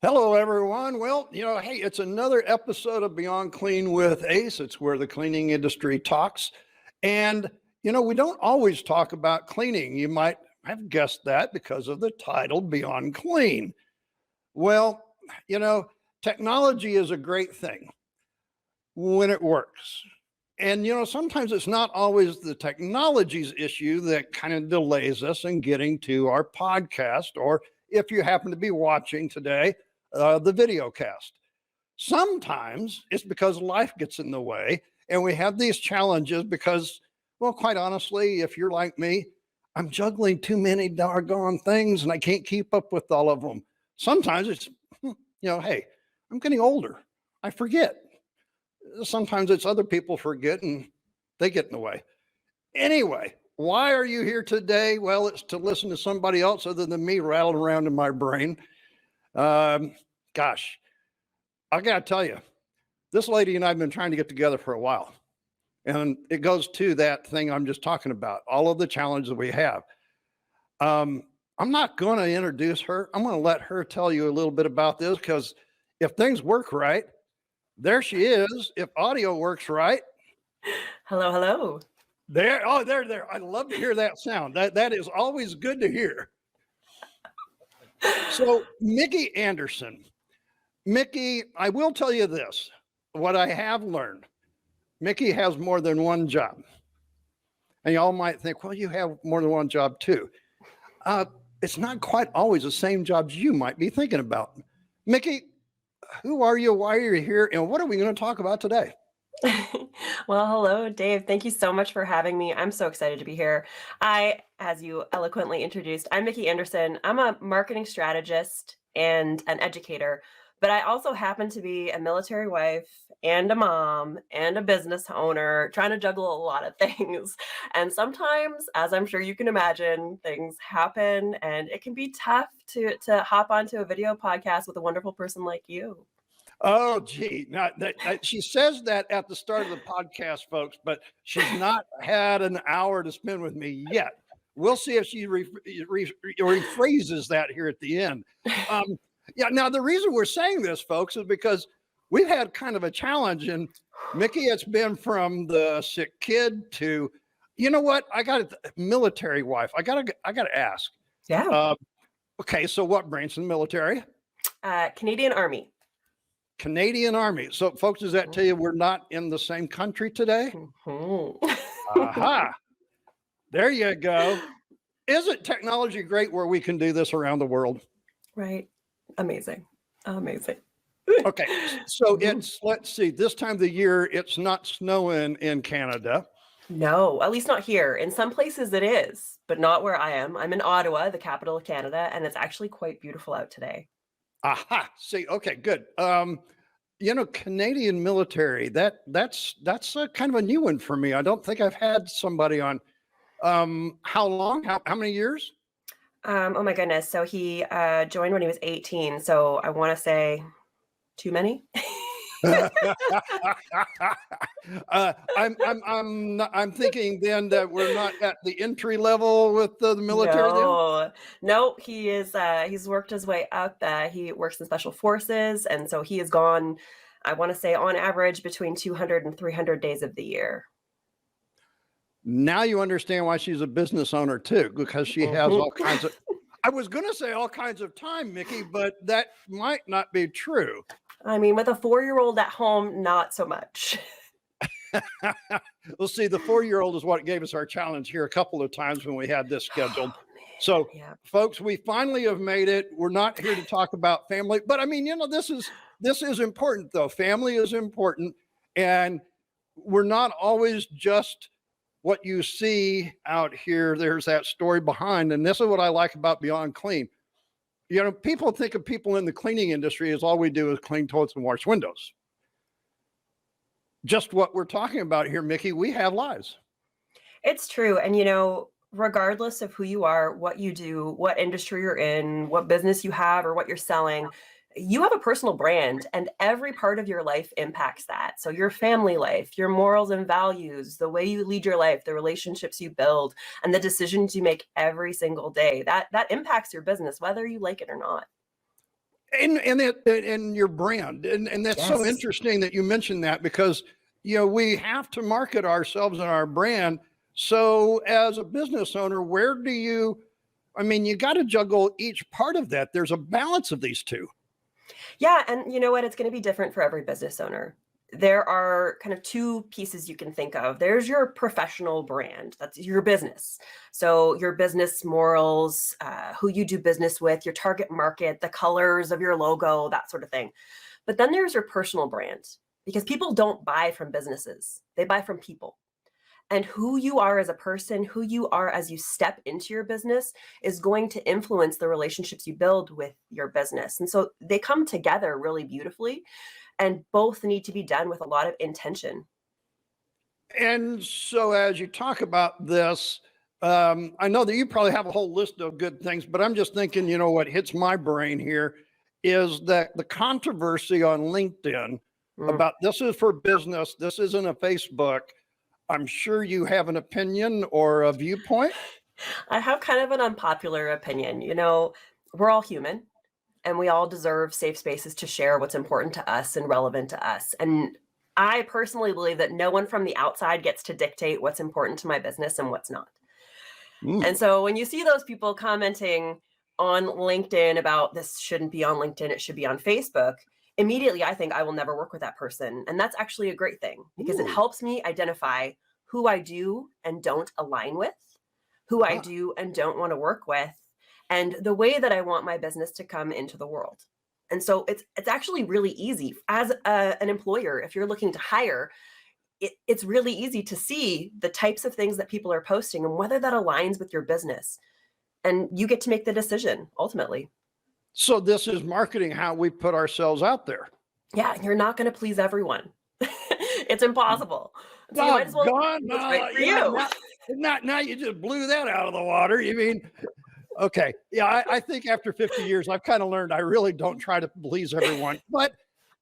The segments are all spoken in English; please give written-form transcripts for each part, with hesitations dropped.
Hello, everyone. Well, hey, it's another episode of Beyond Clean with Ace. It's where the cleaning industry talks. And, we don't always talk about cleaning. You might have guessed that because of the title, Beyond Clean. Well, you know, technology is a great thing when it works. And, sometimes it's not always the technology's issue that kind of delays us in getting to our podcast, or if you happen to be watching today, the video cast. Sometimes it's because life gets in the way and we have these challenges because, well, quite honestly, if you're like me, I'm juggling too many doggone things and I can't keep up with all of them. Sometimes it's, hey, I'm getting older. I forget. Sometimes it's other people forget and they get in the way. Anyway, why are you here today? Well, it's to listen to somebody else other than me rattle around in my brain. Um, Gosh, I got to tell you, this lady and I have been trying to get together for a while. And it goes to that thing I'm just talking about, all of the challenges that we have. Um, I'm not going to introduce her. I'm going to let her tell you a little bit about this because if things work right, there she is. If audio works right, Hello, hello. there. Oh, there. I love to hear that sound. That is always good to hear. So, Mickey Anderson. Mickey, I will tell you this. What I have learned, Mickey has more than one job. And y'all might think, well, you have more than one job too. Uh, it's not quite always the same jobs you might be thinking about. Mickey, who are you? Why are you here? And what are we going to talk about today? Well, hello, Dave. Thank you so much for having me. I'm so excited to be here. As you eloquently introduced, I'm Mickey Anderson. I'm a marketing strategist and an educator, but I also happen to be a military wife and a mom and a business owner, trying to juggle a lot of things. And sometimes, as I'm sure you can imagine, things happen and it can be tough to hop onto a video podcast with a wonderful person like you. Oh, gee. Now, she says that at the start of the podcast, folks, but she's not had an hour to spend with me yet. We'll see if she rephrases that here at the end. Um, yeah, now the reason we're saying this, folks, is because we've had kind of a challenge. And Mickey, it's been from the sick kid to, you know what? I got a military wife. I gotta ask. Yeah. Uh, okay, so what branch in the military? Canadian Army. Canadian Army. So, folks, does that tell you we're not in the same country today? Mhm. Aha. There you go. Isn't technology great where we can do this around the world? Right. Amazing. Amazing. Okay. So Mhm. let's see, this time of the year, it's not snowing in Canada. No, at least not here. In some places it is, but not where I am. I'm in Ottawa, the capital of Canada, and it's actually quite beautiful out today. Aha. See, okay, good. Canadian military, that's a kind of a new one for me. I don't think I've had somebody on. How long? How many years? Oh my goodness. So he joined when he was 18. So I want to say too many. I'm thinking then that we're not at the entry level with the military then? No, no, he is he's worked his way up. He works in special forces, and so he has gone, I want to say on average between 200 and 300 days of the year. Now you understand why she's a business owner too, because she has Mhm. all kinds of, I was going to say all kinds of time, Mickey, but that might not be true. I mean, with a 4-year-old at home, not so much. We'll see, the 4-year-old is what gave us our challenge here a couple of times when we had this scheduled. Oh man, So, yeah. folks, we finally have made it. We're not here to talk about family, but I mean, this is important though. Family is important, and we're not always just what you see out here. There's that story behind, and this is what I like about Beyond Clean. People think of people in the cleaning industry as all we do is clean toilets and wash windows. Just what we're talking about here, Mickey, we have lives. It's true. And regardless of who you are, what you do, what industry you're in, what business you have, or what you're selling, you have a personal brand, and every part of your life impacts that. So, your family life, your morals and values, the way you lead your life, the relationships you build, and the decisions you make every single day that impacts your business, whether you like it or not. and your brand. And that's so Yes. interesting that you mentioned that, because, we have to market ourselves and our brand. So as a business owner, where do you, I mean, you got to juggle each part of that. There's a balance of these two. Yeah, and you know what? It's going to be different for every business owner. There are kind of two pieces you can think of. There's your professional brand, that's your business. So, your business morals, who you do business with, your target market, the colors of your logo, that sort of thing. But then there's your personal brand, because people don't buy from businesses, they buy from people. And who you are as a person, who you are as you step into your business is going to influence the relationships you build with your business. And so they come together really beautifully, and both need to be done with a lot of intention. And so as you talk about this, I know that you probably have a whole list of good things, but I'm just thinking, what hits my brain here is that the controversy on LinkedIn Mm. about this is for business, this isn't a Facebook. I'm sure you have an opinion or a viewpoint. I have kind of an unpopular opinion. We're all human, and we all deserve safe spaces to share what's important to us and relevant to us. And I personally believe that no one from the outside gets to dictate what's important to my business and what's not. Mm. And so when you see those people commenting on LinkedIn about this shouldn't be on LinkedIn, it should be on Facebook, immediately I think I will never work with that person. And that's actually a great thing, because it Ooh. helps me identify who I do and don't align with, who I Ah. do and don't want to work with, and the way that I want my business to come into the world. And so it's actually really easy as an employer. If you're looking to hire, it's really easy to see the types of things that people are posting and whether that aligns with your business. And you get to make the decision ultimately. So this is marketing, how we put ourselves out there. Yeah, you're not going to please everyone. It's impossible. So you might as well Doggone, do what's right no, for you. now you just blew that out of the water. You mean, okay. Yeah, I think after 50 years, I've kind of learned I really don't try to please everyone. But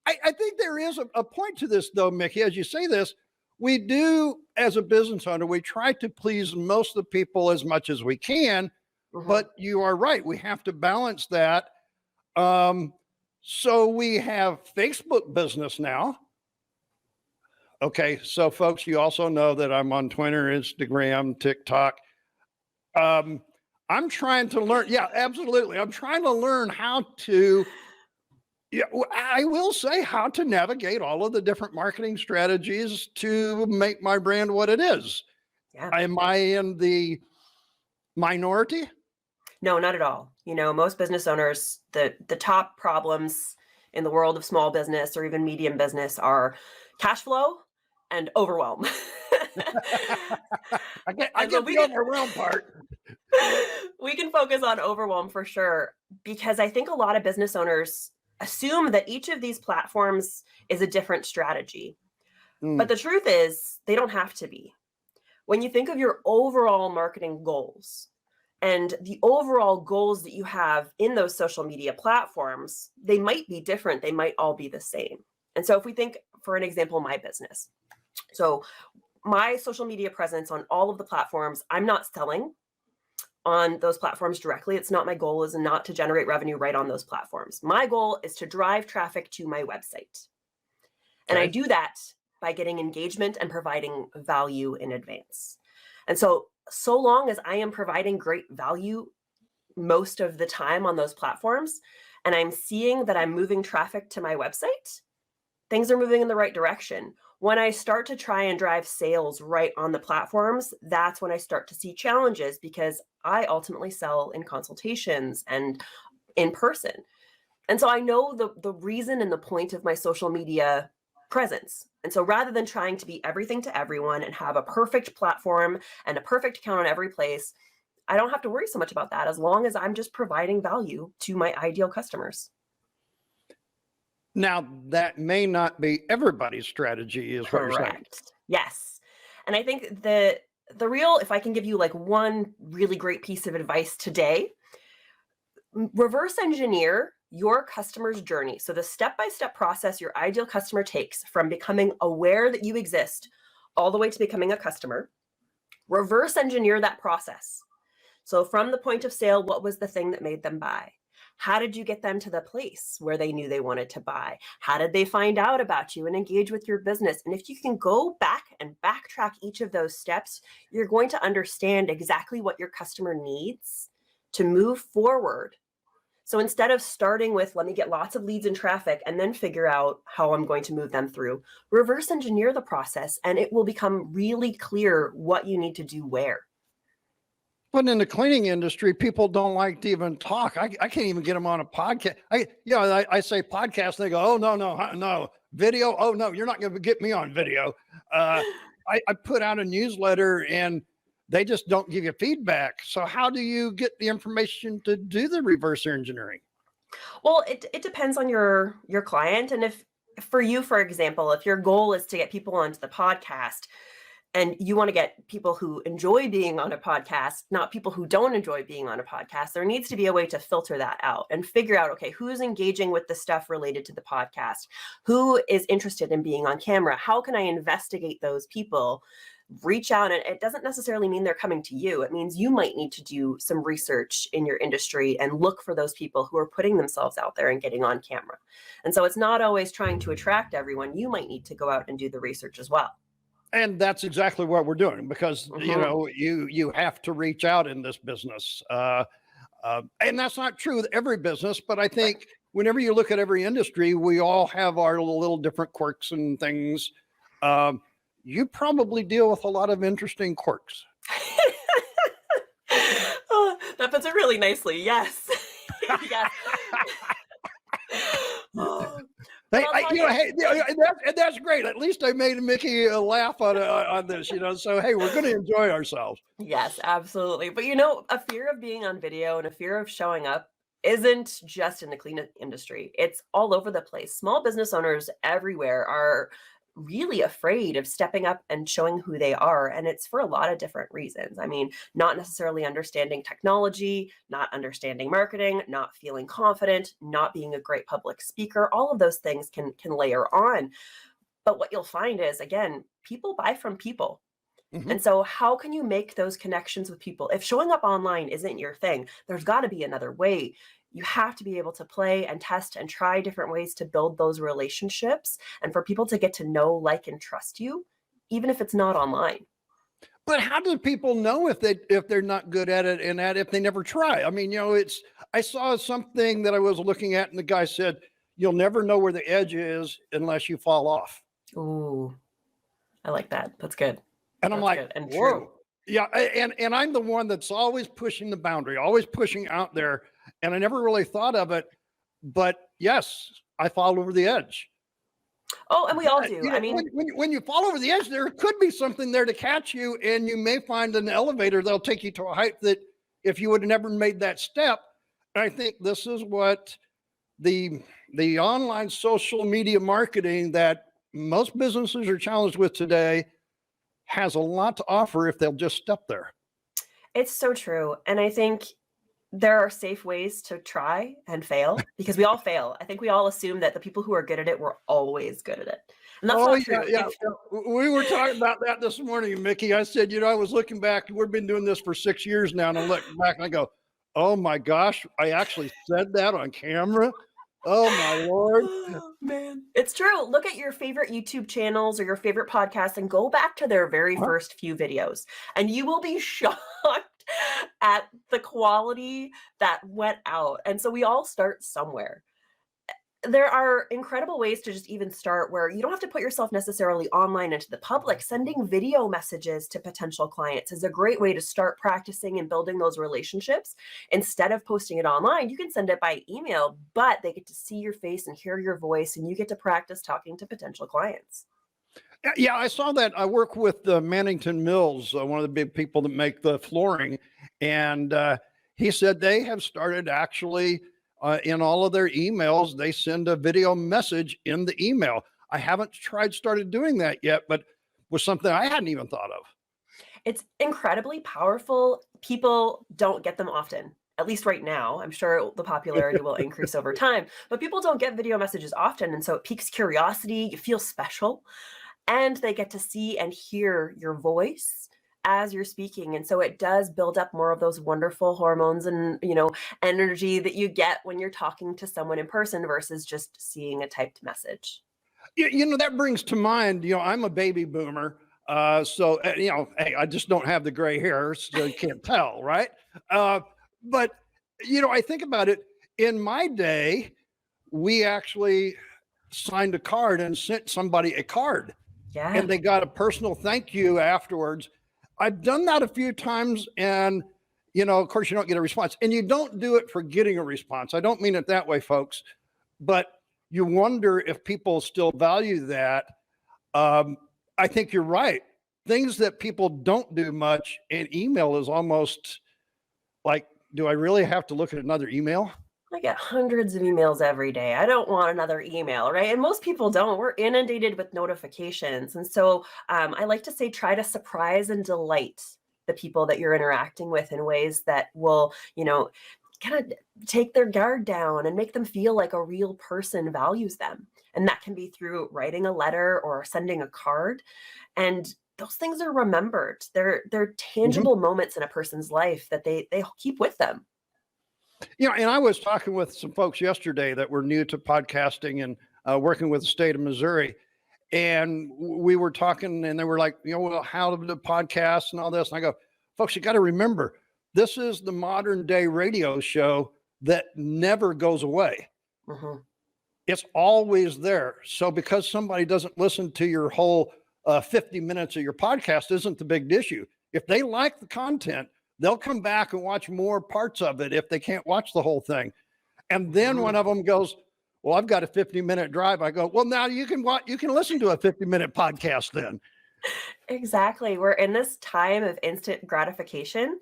I think there is a point to this, though, Mickey. As you say this, we do, as a business owner, we try to please most of the people as much as we can. Mhm. But you are right. We have to balance that. Um, so we have Facebook business now. Okay. So, folks, you also know that I'm on Twitter, Instagram, TikTok. Um, I'm trying to learn. Yeah, absolutely. I'm trying to learn how to, yeah, I will say, how to navigate all of the different marketing strategies to make my brand what it is. Yeah. Am I in the minority? No, not at all. Most business owners, the top problems in the world of small business or even medium business are cash flow and overwhelm. I And so get the overwhelm part. we can focus on overwhelm for sure, because I think a lot of business owners assume that each of these platforms is a different strategy. But Mm, the truth is, they don't have to be. When you think of your overall marketing goals and the overall goals that you have in those social media platforms, they might be different. They might all be the same. And so, if we think, for an example, my business. So, my social media presence on all of the platforms, I'm not selling on those platforms directly. It's not my goal is not to generate revenue right on those platforms. My goal is to drive traffic to my website. And I okay. do that by getting engagement and providing value in advance. And so long as I am providing great value most of the time on those platforms, and I'm seeing that I'm moving traffic to my website, things are moving in the right direction. When I start to try and drive sales right on the platforms, that's when I start to see challenges, because I ultimately sell in consultations and in person. And so I know the reason and the point of my social media presence. And so rather than trying to be everything to everyone and have a perfect platform and a perfect account on every place, I don't have to worry so much about that as long as I'm just providing value to my ideal customers. Now, that may not be everybody's strategy, is what you're saying. Correct. Yes. And I think the real, if I can give you like one really great piece of advice today, reverse engineer your customer's journey. So the step-by-step process your ideal customer takes from becoming aware that you exist all the way to becoming a customer. Reverse engineer that process. So from the point of sale, what was the thing that made them buy? How did you get them to the place where they knew they wanted to buy? How did they find out about you and engage with your business? And if you can go back and backtrack each of those steps, you're going to understand exactly what your customer needs to move forward. So instead of starting with, let me get lots of leads and traffic and then figure out how I'm going to move them through, reverse engineer the process and it will become really clear what you need to do where. But in the cleaning industry, people don't like to even talk. I can't even get them on a podcast. I say podcast. They go, oh, no, video. Oh, no, you're not going to get me on video. I put out a newsletter and they just don't give you feedback. So how do you get the information to do the reverse engineering? Well, it depends on your client. And if for you, for example, if your goal is to get people onto the podcast, and you want to get people who enjoy being on a podcast, not people who don't enjoy being on a podcast, there needs to be a way to filter that out and figure out, okay, who's engaging with the stuff related to the podcast? Who is interested in being on camera? How can I investigate those people? Reach out, and it doesn't necessarily mean they're coming to you. It means you might need to do some research in your industry and look for those people who are putting themselves out there and getting on camera. And so it's not always trying to attract everyone. You might need to go out and do the research as well. And that's exactly what we're doing because, you have to reach out in this business. And that's not true with every business, but I think whenever you look at every industry, we all have our little different quirks and things. You probably deal with a lot of interesting quirks. Oh, that puts it really nicely. Yes. Yes. Oh. That's great. At least I made Mickey laugh on this, so, hey, we're going to enjoy ourselves. Yes, absolutely. But a fear of being on video and a fear of showing up isn't just in the cleaning industry. It's all over the place. Small business owners everywhere are really afraid of stepping up and showing who they are. And it's for a lot of different reasons. I mean, not necessarily understanding technology, not understanding marketing, not feeling confident, not being a great public speaker. All of those things can layer on. But what you'll find is, again, people buy from people. Mm-hmm. And so how can you make those connections with people? If showing up online isn't your thing, there's got to be another way. You have to be able to play and test and try different ways to build those relationships and for people to get to know, like, and trust you, even if it's not online. But how do people know if they're not good at it and if they never try? I mean, I saw something that I was looking at and the guy said, you'll never know where the edge is unless you fall off. Ooh, I like that. That's good. And I'm like, and whoa. true. Yeah. And I'm the one that's always pushing the boundary, always pushing out there. And I never really thought of it, but yes, I fall over the edge. Oh, and we all do. I mean, when you fall over the edge, there could be something there to catch you, and you may find an elevator that'll take you to a height that if you would have never made that step. And I think this is what the online social media marketing that most businesses are challenged with today has a lot to offer if they'll just step there. It's so true. And I think there are safe ways to try and fail because we all fail. I think we all assume that the people who are good at it were always good at it. And that's not true. Yeah. We were talking about that this morning, Mickey. I said, I was looking back, we've been doing this for 6 years now, and I look back and I go, oh my gosh, I actually said that on camera. Oh my Lord. Oh, man. It's true. Look at your favorite YouTube channels or your favorite podcasts and go back to their very first few videos and you will be shocked at the quality that went out. And so we all start somewhere. There are incredible ways to just even start where you don't have to put yourself necessarily online into the public. Sending video messages to potential clients is a great way to start practicing and building those relationships. Instead of posting it online, you can send it by email, but they get to see your face and hear your voice, and you get to practice talking to potential clients. Yeah, I saw that. I work with Mannington Mills, one of the big people that make the flooring. And he said they have started actually in all of their emails, they send a video message in the email. I haven't started doing that yet, but was something I hadn't even thought of. It's incredibly powerful. People don't get them often, at least right now. I'm sure the popularity will increase over time, but people don't get video messages often. And so it piques curiosity. You feel special and they get to see and hear your voice as you're speaking. And so it does build up more of those wonderful hormones and, energy that you get when you're talking to someone in person versus just seeing a typed message. That brings to mind, I'm a baby boomer. Hey, I just don't have the gray hair, so you can't tell, right? Uh, but, I think about it. In my day, we actually signed a card and sent somebody a card, Yeah. and they got a personal thank you afterwards. I've done that a few times, and of course, you don't get a response, and you don't do it for getting a response. I don't mean it that way, folks, but you wonder if people still value that. I think you're right. Things that people don't do much, and email is almost like, do I really have to look at another email? I get hundreds of emails every day. I don't want another email, right? And most people don't. We're inundated with notifications. And so I like to say, try to surprise and delight the people that you're interacting with in ways that will, kind of take their guard down and make them feel like a real person values them. And that can be through writing a letter or sending a card. And those things are remembered. They're Mhm. tangible moments in a person's life that they keep with them. And I was talking with some folks yesterday that were new to podcasting and working with the state of Missouri. And we were talking, and they were like, well, how to do podcasts and all this. And I go, folks, you got to remember, this is the modern day radio show that never goes away. Mhm. It's always there. So because somebody doesn't listen to your whole 50 minutes of your podcast isn't the big issue. If they like the content, they'll come back and watch more parts of it if they can't watch the whole thing. And then one Mhm. of them goes, well, I've got a 50-minute drive. I go, well, now you can listen to a 50-minute podcast then. Exactly. We're in this time of instant gratification,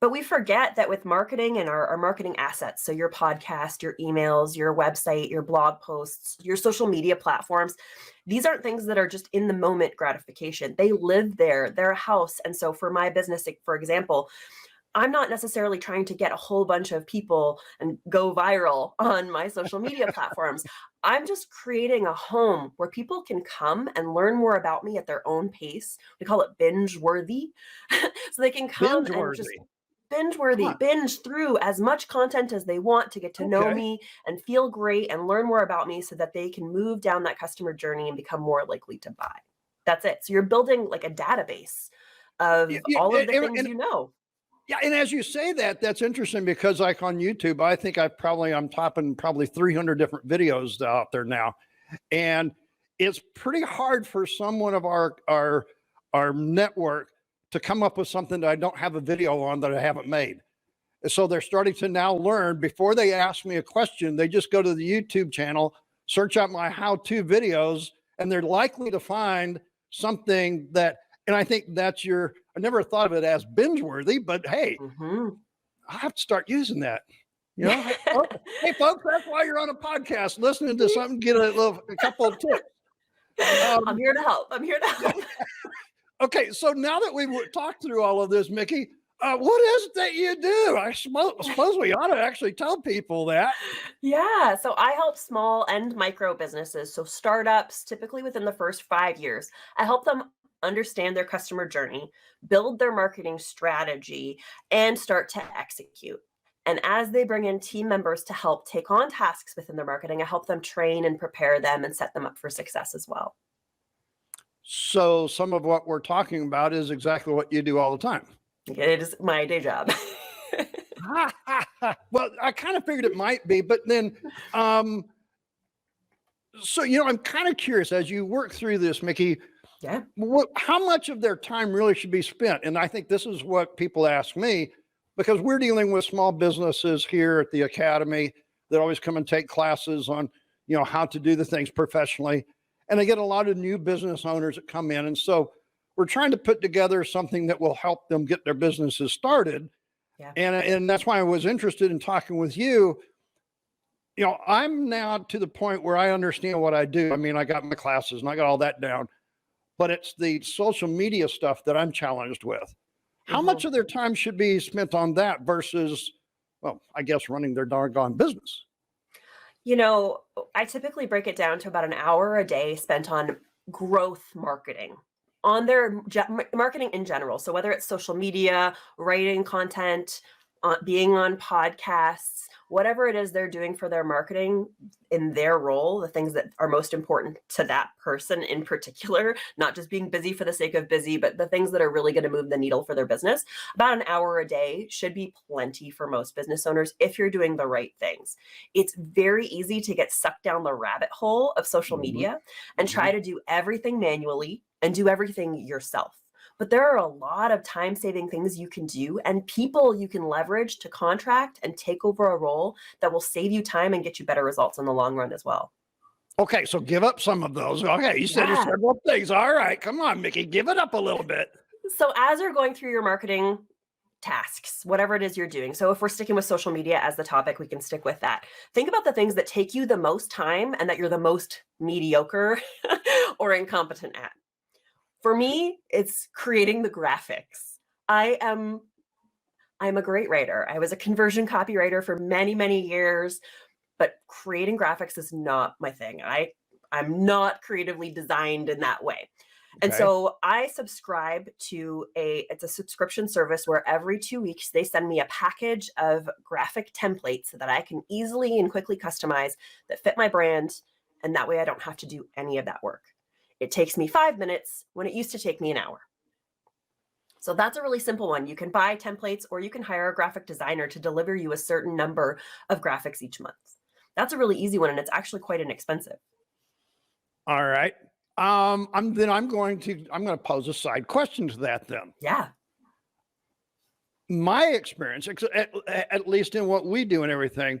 but we forget that with marketing and our marketing assets, so your podcast, your emails, your website, your blog posts, your social media platforms, these aren't things that are just in the moment gratification. They live there, they're a house. And so for my business, for example, I'm not necessarily trying to get a whole bunch of people and go viral on my social media platforms. I'm just creating a home where people can come and learn more about me at their own pace. We call it binge worthy. So they can come Binge and just worthy. Huh. binge through as much content as they want to get to know Okay. me and feel great and learn more about me so that they can move down that customer journey and become more likely to buy. That's it. So you're building like a database Yeah, of yeah, all of the and, things and you know. yeah, and as you say that, that's interesting because like on YouTube, I think I'm topping probably 300 different videos out there now. And it's pretty hard for someone of our network to come up with something that I don't have a video on that I haven't made. So they're starting to now learn before they ask me a question, they just go to the YouTube channel, search out my how-to videos, and they're likely to find something that, and I think I never thought of it as binge worthy, but hey, Mhm. I have to start using that. Hey, folks, that's why you're on a podcast, listening to something, get a couple of tips. I'm Um, here to help. I'm here to yeah. help. Okay, so now that we've talked through all of this, Mickey, what is it that you do? Suppose we ought to actually tell people that. Yeah, so I help small and micro businesses, so startups, typically within the first 5 years. I help them understand their customer journey, build their marketing strategy, and start to execute. And as they bring in team members to help take on tasks within their marketing, I help them train and prepare them and set them up for success as well. So some of what we're talking about is exactly what you do all the time. It is my day job. Well, I kind of figured it might be, but then, um, so I'm kind of curious as you work through this, Mickey. Yeah. How much of their time really should be spent? And I think this is what people ask me because we're dealing with small businesses here at the academy that always come and take classes on, how to do the things professionally. And they get a lot of new business owners that come in. And so we're trying to put together something that will help them get their businesses started. Yeah. And that's why I was interested in talking with you. I'm now to the point where I understand what I do. I mean, I got my classes and I got all that down, but it's the social media stuff that I'm challenged with. How Mhm. much of their time should be spent on that versus, well, I guess running their doggone business? You know, I typically break it down to about an hour a day spent on growth marketing. on their marketing in general. So whether it's social media, writing content, being on podcasts, whatever it is they're doing for their marketing in their role, the things that are most important to that person in particular, not just being busy for the sake of busy, but the things that are really going to move the needle for their business. About an hour a day should be plenty for most business owners if you're doing the right things. It's very easy to get sucked down the rabbit hole of social media and try to do everything manually and do everything yourself. But there are a lot of time-saving things you can do and people you can leverage to contract and take over a role that will save you time and get you better results in the long run as well. Okay, so give up some of those. Okay, you said several things. All right, come on, Mickey, give it up a little bit. So as you're going through your marketing tasks, whatever it is you're doing. So if we're sticking with social media as the topic, we can stick with that. Think about the things that take you the most time and that you're the most mediocre or incompetent at. For me, it's creating the graphics. I'm a great writer. I was a conversion copywriter for many, many years, but creating graphics is not my thing. I'm not creatively designed in that way. And so I subscribe to it's a subscription service where every 2 weeks they send me a package of graphic templates so that I can easily and quickly customize that fit my brand. And that way I don't have to do any of that work. It takes me 5 minutes when it used to take me an hour. So that's a really simple one. You can buy templates or you can hire a graphic designer to deliver you a certain number of graphics each month. That's a really easy one and it's actually quite inexpensive. All right. I'm going to pose a side question to that then. Yeah. My experience, at least in what we do and everything,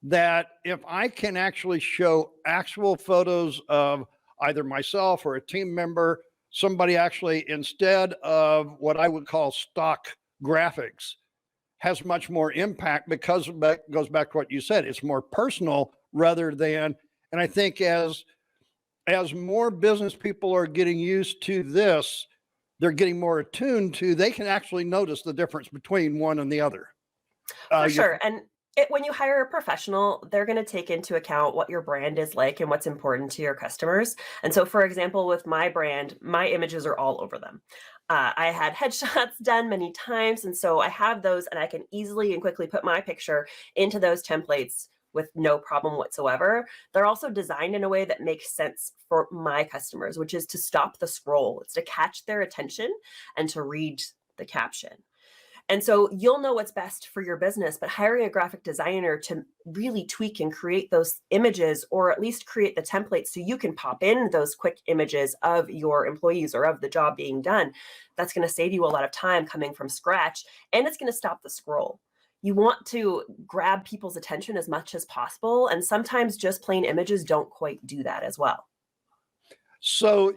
that if I can actually show actual photos of either myself or a team member, somebody actually, instead of what I would call stock graphics, has much more impact because it goes back to what you said. It's more personal rather than, and I think as more business people are getting used to this, they're getting more attuned to, they can actually notice the difference between one and the other. For sure. And when you hire a professional, they're going to take into account what your brand is like and what's important to your customers. And so, for example, with my brand, my images are all over them. I had headshots done many times. And so I have those and I can easily and quickly put my picture into those templates with no problem whatsoever. They're also designed in a way that makes sense for my customers, which is to stop the scroll. It's to catch their attention and to read the caption. And so you'll know what's best for your business, but hiring a graphic designer to really tweak and create those images, or at least create the templates so you can pop in those quick images of your employees or of the job being done, that's going to save you a lot of time coming from scratch, and it's going to stop the scroll. You want to grab people's attention as much as possible, and sometimes just plain images don't quite do that as well. So,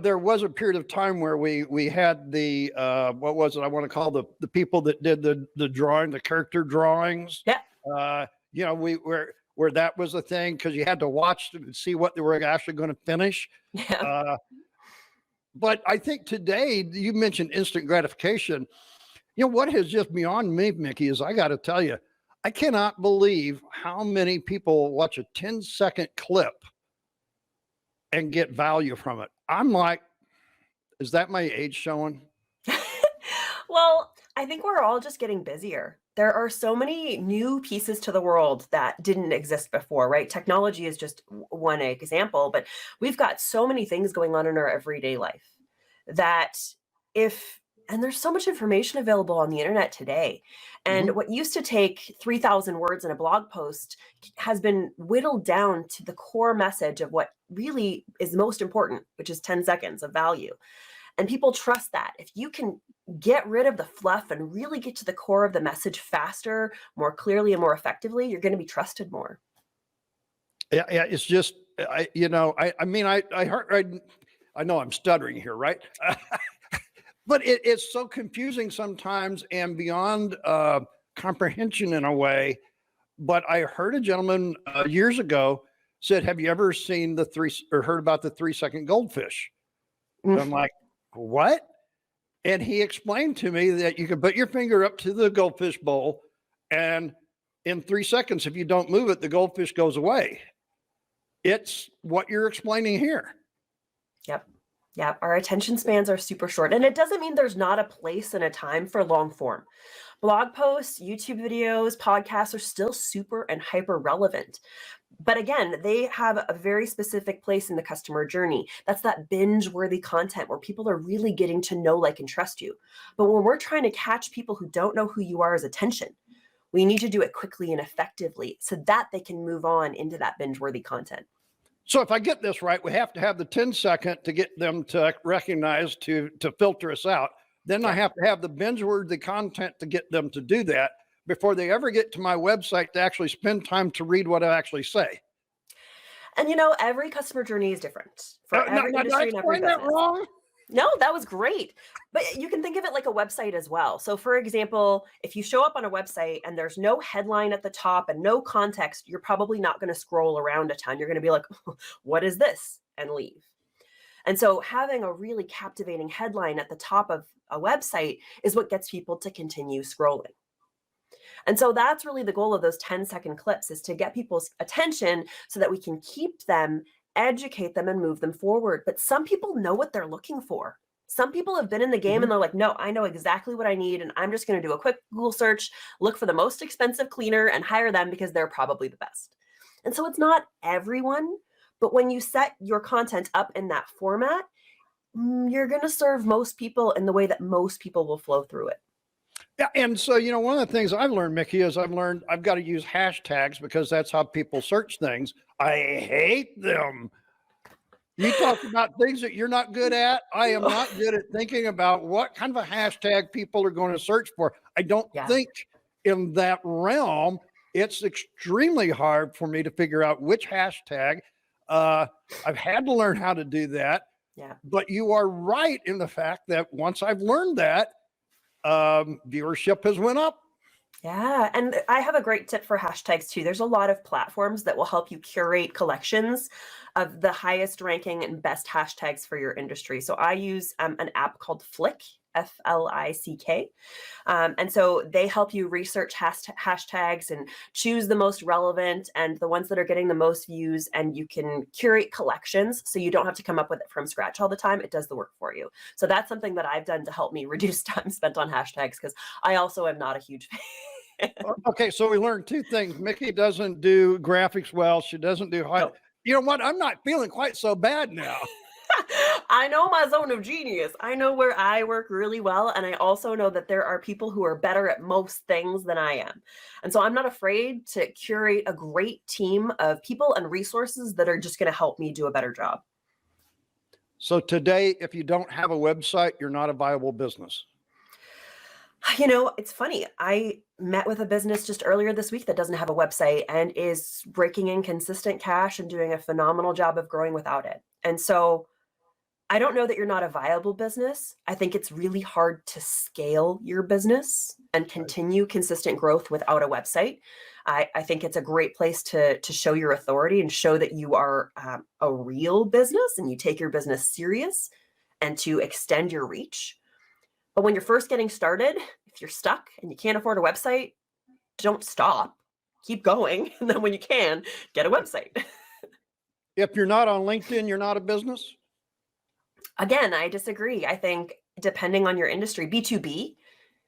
there was a period of time where we had the, what was it? I want to call the people that did the drawing, the character drawings. Yeah. Where that was a thing because you had to watch to see what they were actually going to finish. Yeah. But I think today, you mentioned instant gratification. What has just beyond me, Mickey, is I got to tell you, I cannot believe how many people watch a 10-second clip and get value from it. I'm like, is that my age showing? Well, I think we're all just getting busier. There are so many new pieces to the world that didn't exist before, right? Technology is just one example, but we've got so many things going on in our everyday life that and there's so much information available on the internet today. And what used to take 3,000 words in a blog post has been whittled down to the core message of what really is most important, which is 10 seconds of value. And people trust that. If you can get rid of the fluff and really get to the core of the message faster, more clearly, and more effectively, you're going to be trusted more. Yeah. It's just, I heard, I know I'm stuttering here, right? But it's so confusing sometimes and beyond comprehension in a way. But I heard a gentleman years ago said, have you ever seen heard about the 3-second goldfish? And I'm like, what? And he explained to me that you can put your finger up to the goldfish bowl and in 3 seconds, if you don't move it, the goldfish goes away. It's what you're explaining here. Yep. Yeah, our attention spans are super short. And it doesn't mean there's not a place and a time for long form. Blog posts, YouTube videos, podcasts are still super and hyper relevant. But again, they have a very specific place in the customer journey. That's that binge worthy content where people are really getting to know, like, and trust you. But when we're trying to catch people who don't know who you are as attention, we need to do it quickly and effectively so that they can move on into that binge worthy content. So if I get this right, we have to have the 10-second to get them to recognize to filter us out. Then I have to have the binge-worthy content to get them to do that before they ever get to my website to actually spend time to read what I actually say. And every customer journey is different for every Did I industry and every explain that business. wrong? No, that was great. But you can think of it like a website as well. So, for example, if you show up on a website and there's no headline at the top and no context, you're probably not going to scroll around a ton. You're going to be like, what is this? And leave. And so, having a really captivating headline at the top of a website is what gets people to continue scrolling. And so that's really the goal of those 10-second clips, is to get people's attention so that we can keep them, educate them, and move them forward. But some people know what they're looking for. Some people have been in the game and they're like, no, I know exactly what I need. And I'm just going to do a quick Google search, look for the most expensive cleaner and hire them because they're probably the best. And so it's not everyone, but when you set your content up in that format, you're going to serve most people in the way that most people will flow through it. Yeah, and so one of the things I've learned, Mickey, is I've got to use hashtags because that's how people search things. I hate them. You talk about things that you're not good at. I am not good at thinking about what kind of a hashtag people are going to search for. I don't think in that realm. It's extremely hard for me to figure out which hashtag. I've had to learn how to do that. Yeah. But you are right in the fact that once I've learned that, viewership has went up. Yeah. And I have a great tip for hashtags too. There's a lot of platforms that will help you curate collections of the highest ranking and best hashtags for your industry. So I use an app called Flick, Flick. And so they help you research hashtags and choose the most relevant and the ones that are getting the most views. And you can curate collections so you don't have to come up with it from scratch all the time. It does the work for you. So that's something that I've done to help me reduce time spent on hashtags, because I also am not a huge fan. Okay, so we learned two things. Mickey doesn't do graphics well. She doesn't do high. No. You know what? I'm not feeling quite so bad now. I know my zone of genius. I know where I work really well. And I also know that there are people who are better at most things than I am. And so I'm not afraid to curate a great team of people and resources that are just going to help me do a better job. So today, if you don't have a website, you're not a viable business. It's funny. I met with a business just earlier this week that doesn't have a website and is breaking in consistent cash and doing a phenomenal job of growing without it. And so I don't know that you're not a viable business. I think it's really hard to scale your business and continue consistent growth without a website. I think it's a great place to show your authority and show that you are a real business and you take your business serious, and to extend your reach. But when you're first getting started, if you're stuck and you can't afford a website, don't stop. Keep going. And then when you can, get a website. If you're not on LinkedIn, you're not a business? Again, I disagree. I think depending on your industry, B2B,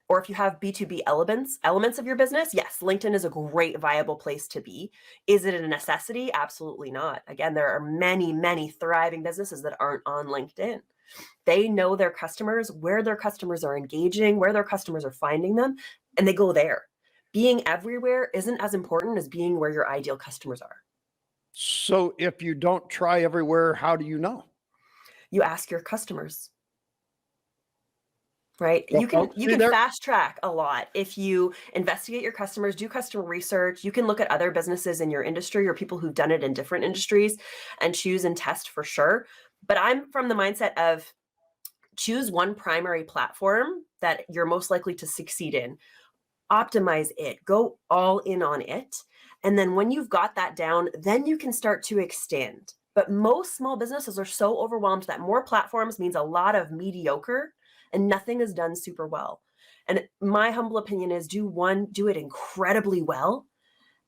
or if you have B2B elements of your business, yes, LinkedIn is a great viable place to be. Is it a necessity? Absolutely not. Again, there are many, many thriving businesses that aren't on LinkedIn. They know their customers, where their customers are engaging, where their customers are finding them, and they go there. Being everywhere isn't as important as being where your ideal customers are. So if you don't try everywhere, how do you know? You ask your customers, right? Well, You can there. fast track a lot if you investigate your customers, do customer research. You can look at other businesses in your industry or people who've done it in different industries and choose and test for sure. But I'm from the mindset of choose one primary platform that you're most likely to succeed in, optimize it, go all in on it. And then when you've got that down, then you can start to extend. But most small businesses are so overwhelmed that more platforms means a lot of mediocre and nothing is done super well. And my humble opinion is do it incredibly well,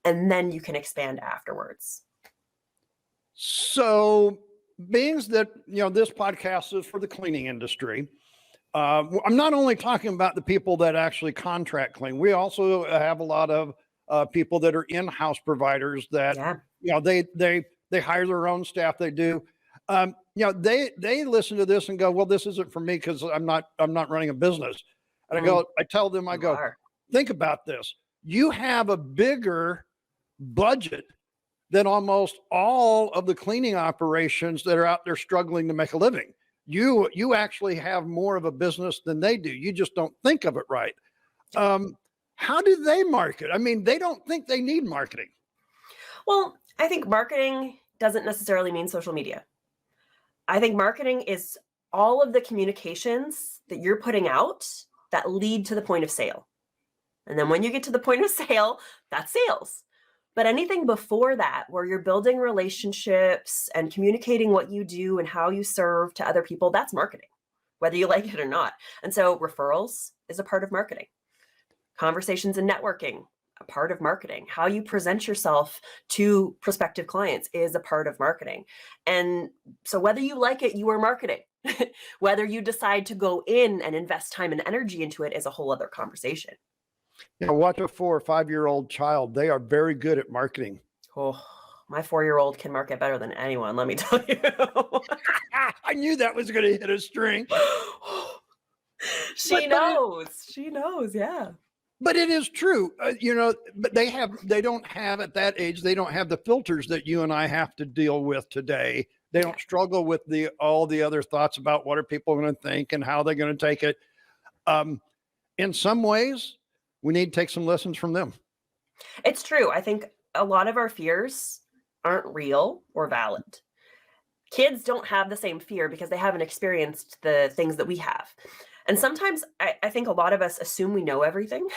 and then you can expand afterwards. So being that, this podcast is for the cleaning industry, I'm not only talking about the people that actually contract clean. We also have a lot of people that are in-house providers that, Yeah. they hire their own staff. They do. They listen to this and go, well, this isn't for me because I'm not running a business. And I tell them, You are. think about this. You have a bigger budget than almost all of the cleaning operations that are out there struggling to make a living. You actually have more of a business than they do. You just don't think of it right. How do they market? I mean, they don't think they need marketing. Well, I think marketing doesn't necessarily mean social media. I think marketing is all of the communications that you're putting out that lead to the point of sale. And then when you get to the point of sale, that's sales. But anything before that, where you're building relationships and communicating what you do and how you serve to other people, that's marketing, whether you like it or not. And so referrals is a part of marketing. Conversations and networking, a part of marketing. How you present yourself to prospective clients is a part of marketing. And so whether you like it, you are marketing. Whether you decide to go in and invest time and energy into it is a whole other conversation. Watch a 4 or 5-year-old child. They are very good at marketing. Oh, my 4-year-old can market better than anyone, let me tell you. I knew that was going to hit a string. She knows. She knows, yeah. But it is true, but they don't have at that age, they don't have the filters that you and I have to deal with today. They don't struggle with all the other thoughts about what are people going to think and how they're going to take it. In some ways, we need to take some lessons from them. It's true. I think a lot of our fears aren't real or valid. Kids don't have the same fear because they haven't experienced the things that we have. And sometimes I think a lot of us assume we know everything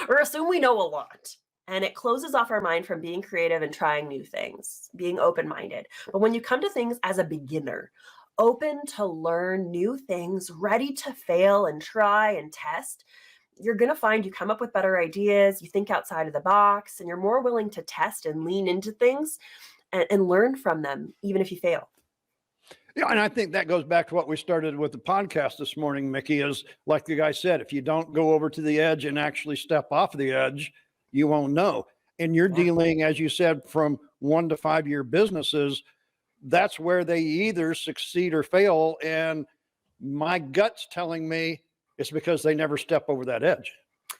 or assume we know a lot. And it closes off our mind from being creative and trying new things, being open-minded. But when you come to things as a beginner, open to learn new things, ready to fail and try and test, you're going to find you come up with better ideas, you think outside of the box, and you're more willing to test and lean into things and learn from them, even if you fail. Yeah, and I think that goes back to what we started with the podcast this morning, Mickey, is like the guy said, if you don't go over to the edge and actually step off the edge, you won't know. And you're dealing, as you said, from 1 to 5 year businesses. That's where they either succeed or fail. And my gut's telling me it's because they never step over that edge.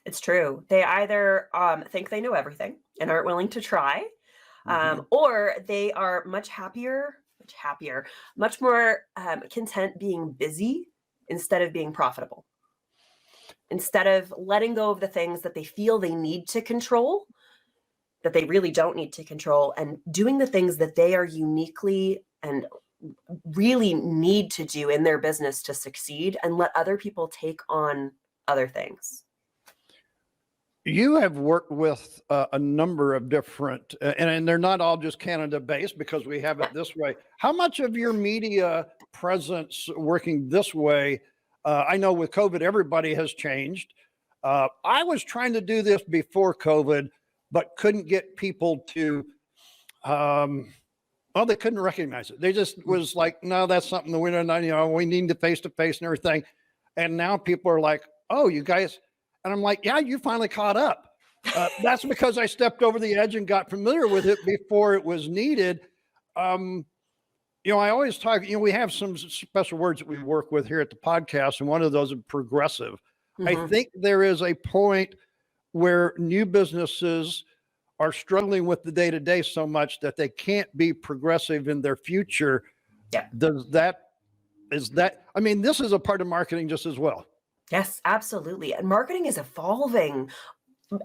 It's true. They either think they know everything and aren't willing to try, or they are much more content being busy instead of being profitable. Instead of letting go of the things that they feel they need to control, that they really don't need to control, and doing the things that they are uniquely and really need to do in their business to succeed, and let other people take on other things. You have worked with a number of different, and they're not all just Canada based because we have it this way. How much of your media presence working this way? I know with COVID, everybody has changed. I was trying to do this before COVID, but couldn't get people to, they couldn't recognize it. They just was like, no, that's something that we don't, we need to face-to-face and everything. And now people are like, oh, you guys, and I'm like, yeah, you finally caught up. That's because I stepped over the edge and got familiar with it before it was needed. I always talk, we have some special words that we work with here at the podcast, and one of those is progressive. I think there is a point where new businesses are struggling with the day-to-day so much that they can't be progressive in their future. Yeah. I mean, this is a part of marketing just as well. Yes, absolutely. And marketing is evolving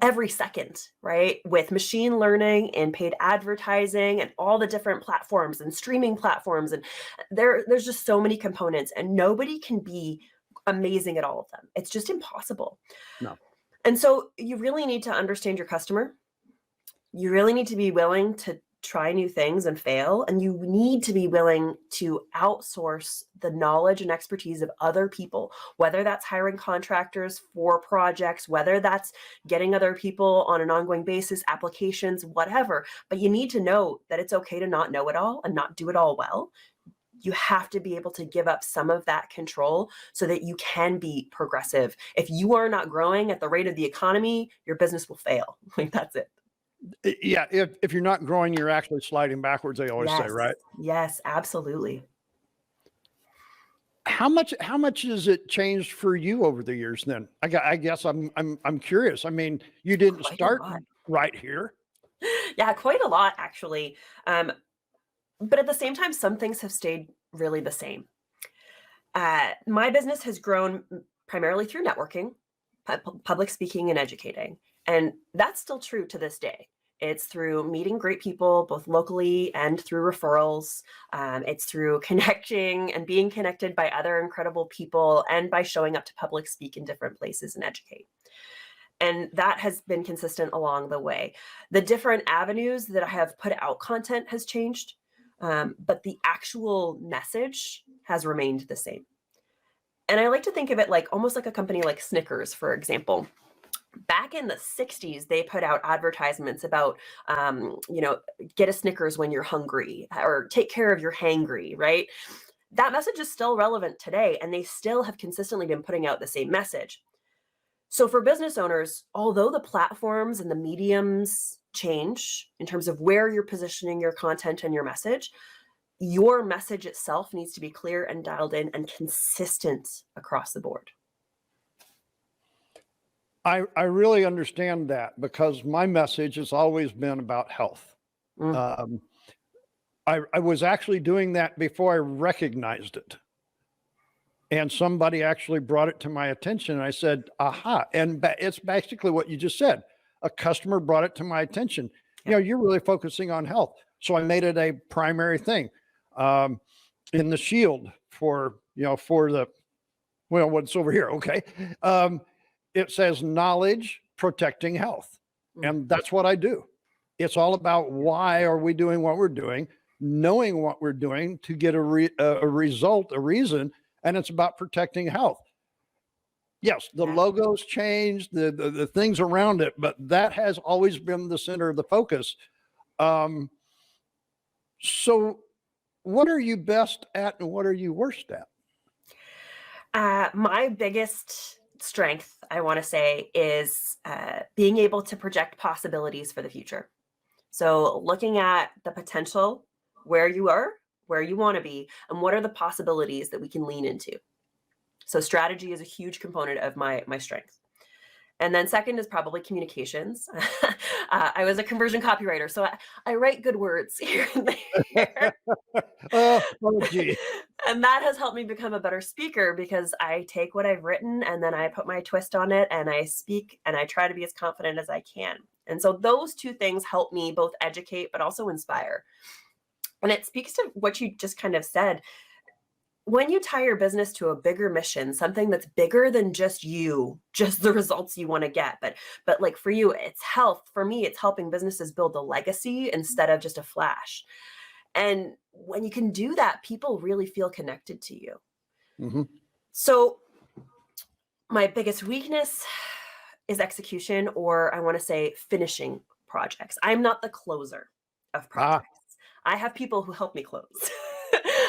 every second, right? With machine learning and paid advertising and all the different platforms and streaming platforms. And there's just so many components, and nobody can be amazing at all of them. It's just impossible. No. And so you really need to understand your customer. You really need to be willing to try new things and fail. And you need to be willing to outsource the knowledge and expertise of other people, whether that's hiring contractors for projects, whether that's getting other people on an ongoing basis, applications, whatever. But you need to know that it's okay to not know it all and not do it all well. You have to be able to give up some of that control so that you can be progressive. If you are not growing at the rate of the economy, your business will fail. Like, that's it. Yeah, if you're not growing, you're actually sliding backwards, they always say, Yes. right? Yes, absolutely. How much has it changed for you over the years then? I guess I'm curious. I mean, you didn't Quite a start lot. right here. Yeah, quite a lot actually. But at the same time, some things have stayed really the same. My business has grown primarily through networking, public speaking, and educating. And that's still true to this day. It's through meeting great people, both locally and through referrals. It's through connecting and being connected by other incredible people and by showing up to public speak in different places and educate. And that has been consistent along the way. The different avenues that I have put out content has changed, but the actual message has remained the same. And I like to think of it like almost like a company like Snickers, for example. Back in the 60s, they put out advertisements about, get a Snickers when you're hungry or take care of your hangry, right? That message is still relevant today, and they still have consistently been putting out the same message. So for business owners, although the platforms and the mediums change in terms of where you're positioning your content and your message itself needs to be clear and dialed in and consistent across the board. I really understand that because my message has always been about health. Mm. Um, I was actually doing that before I recognized it. And somebody actually brought it to my attention. And I said, aha. And it's basically what you just said. A customer brought it to my attention. You know, you're really focusing on health. So I made it a primary thing in the shield for what's over here. Okay. It says knowledge protecting health. And that's what I do. It's all about why are we doing what we're doing, knowing what we're doing to get a result, a reason, and it's about protecting health. Yes, the logos changed, the things around it, but that has always been the center of the focus. So what are you best at and what are you worst at? My biggest strength, I want to say, is being able to project possibilities for the future. So looking at the potential, where you are, where you want to be, and what are the possibilities that we can lean into. So strategy is a huge component of my strength. And then second is probably communications. I was a conversion copywriter, so I write good words here and there. Oh, gee. And that has helped me become a better speaker because I take what I've written and then I put my twist on it and I speak and I try to be as confident as I can. And so those two things help me both educate, but also inspire. And it speaks to what you just kind of said. When you tie your business to a bigger mission, something that's bigger than just you, just the results you want to get, but like for you, it's health. For me, it's helping businesses build a legacy instead of just a flash. And when you can do that, people really feel connected to you. Mm-hmm. So my biggest weakness is execution, or I want to say finishing projects. I'm not the closer of projects. I have people who help me close.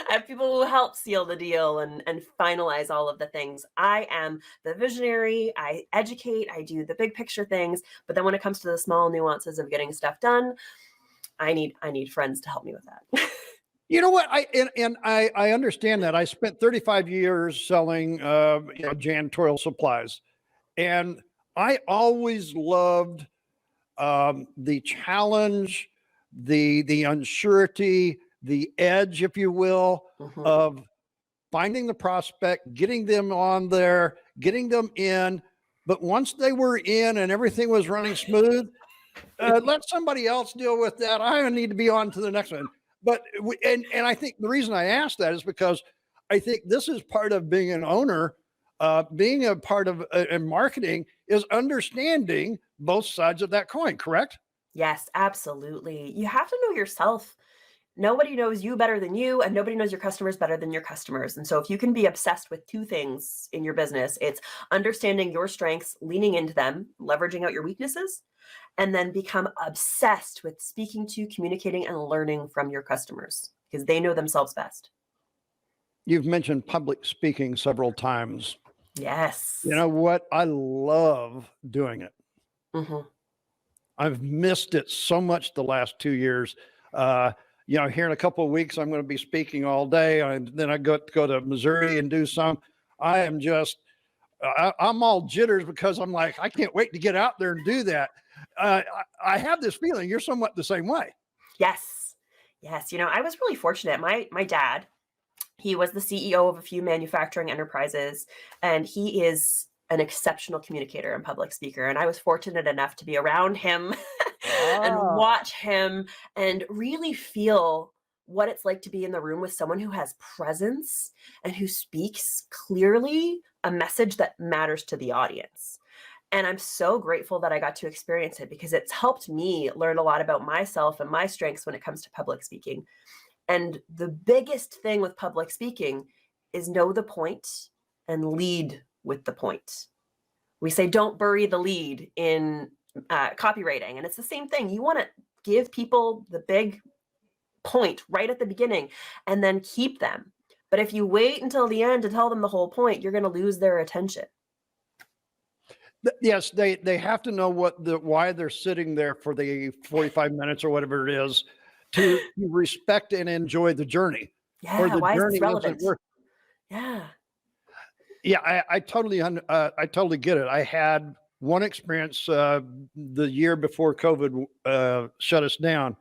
I have people who help seal the deal and finalize all of the things. I am the visionary. I educate. I do the big picture things. But then when it comes to the small nuances of getting stuff done, I need friends to help me with that. You know what? I understand that. I spent 35 years selling janitorial supplies, and I always loved the challenge, the unsurety, the edge, if you will, of finding the prospect, getting them on there, getting them in. But once they were in and everything was running smooth, let somebody else deal with that. I need to be on to the next one. But and I think the reason I asked that is because I think this is part of being an owner, being a part of in marketing is understanding both sides of that coin. Correct? Yes, absolutely. You have to know yourself. Nobody knows you better than you, and nobody knows your customers better than your customers. And so if you can be obsessed with two things in your business, it's understanding your strengths, leaning into them, leveraging out your weaknesses, and then become obsessed with speaking to, communicating, and learning from your customers because they know themselves best. You've mentioned public speaking several times. Yes. You know what? I love doing it. Hmm. I've missed it so much the last 2 years. Uh, here in a couple of weeks, I'm going to be speaking all day, and then I go to Missouri and do some. I am just, I'm all jitters because I'm like, I can't wait to get out there and do that. I have this feeling you're somewhat the same way. Yes. Yes. I was really fortunate. My dad, he was the CEO of a few manufacturing enterprises, and he is an exceptional communicator and public speaker. And I was fortunate enough to be around him and Ah, watch him and really feel what it's like to be in the room with someone who has presence and who speaks clearly a message that matters to the audience. And I'm so grateful that I got to experience it because it's helped me learn a lot about myself and my strengths when it comes to public speaking. And the biggest thing with public speaking is know the point and lead with the point. We say don't bury the lead in copywriting, and it's the same thing. You want to give people the big point right at the beginning and then keep them. But if you wait until the end to tell them the whole point, you're going to lose their attention. yes, they have to know why they're sitting there for the 45 minutes or whatever it is to respect and enjoy the journey, or Yeah, the why is this journey isn't relevant? worth. Yeah. Yeah, I totally get it. I had one experience the year before COVID shut us down,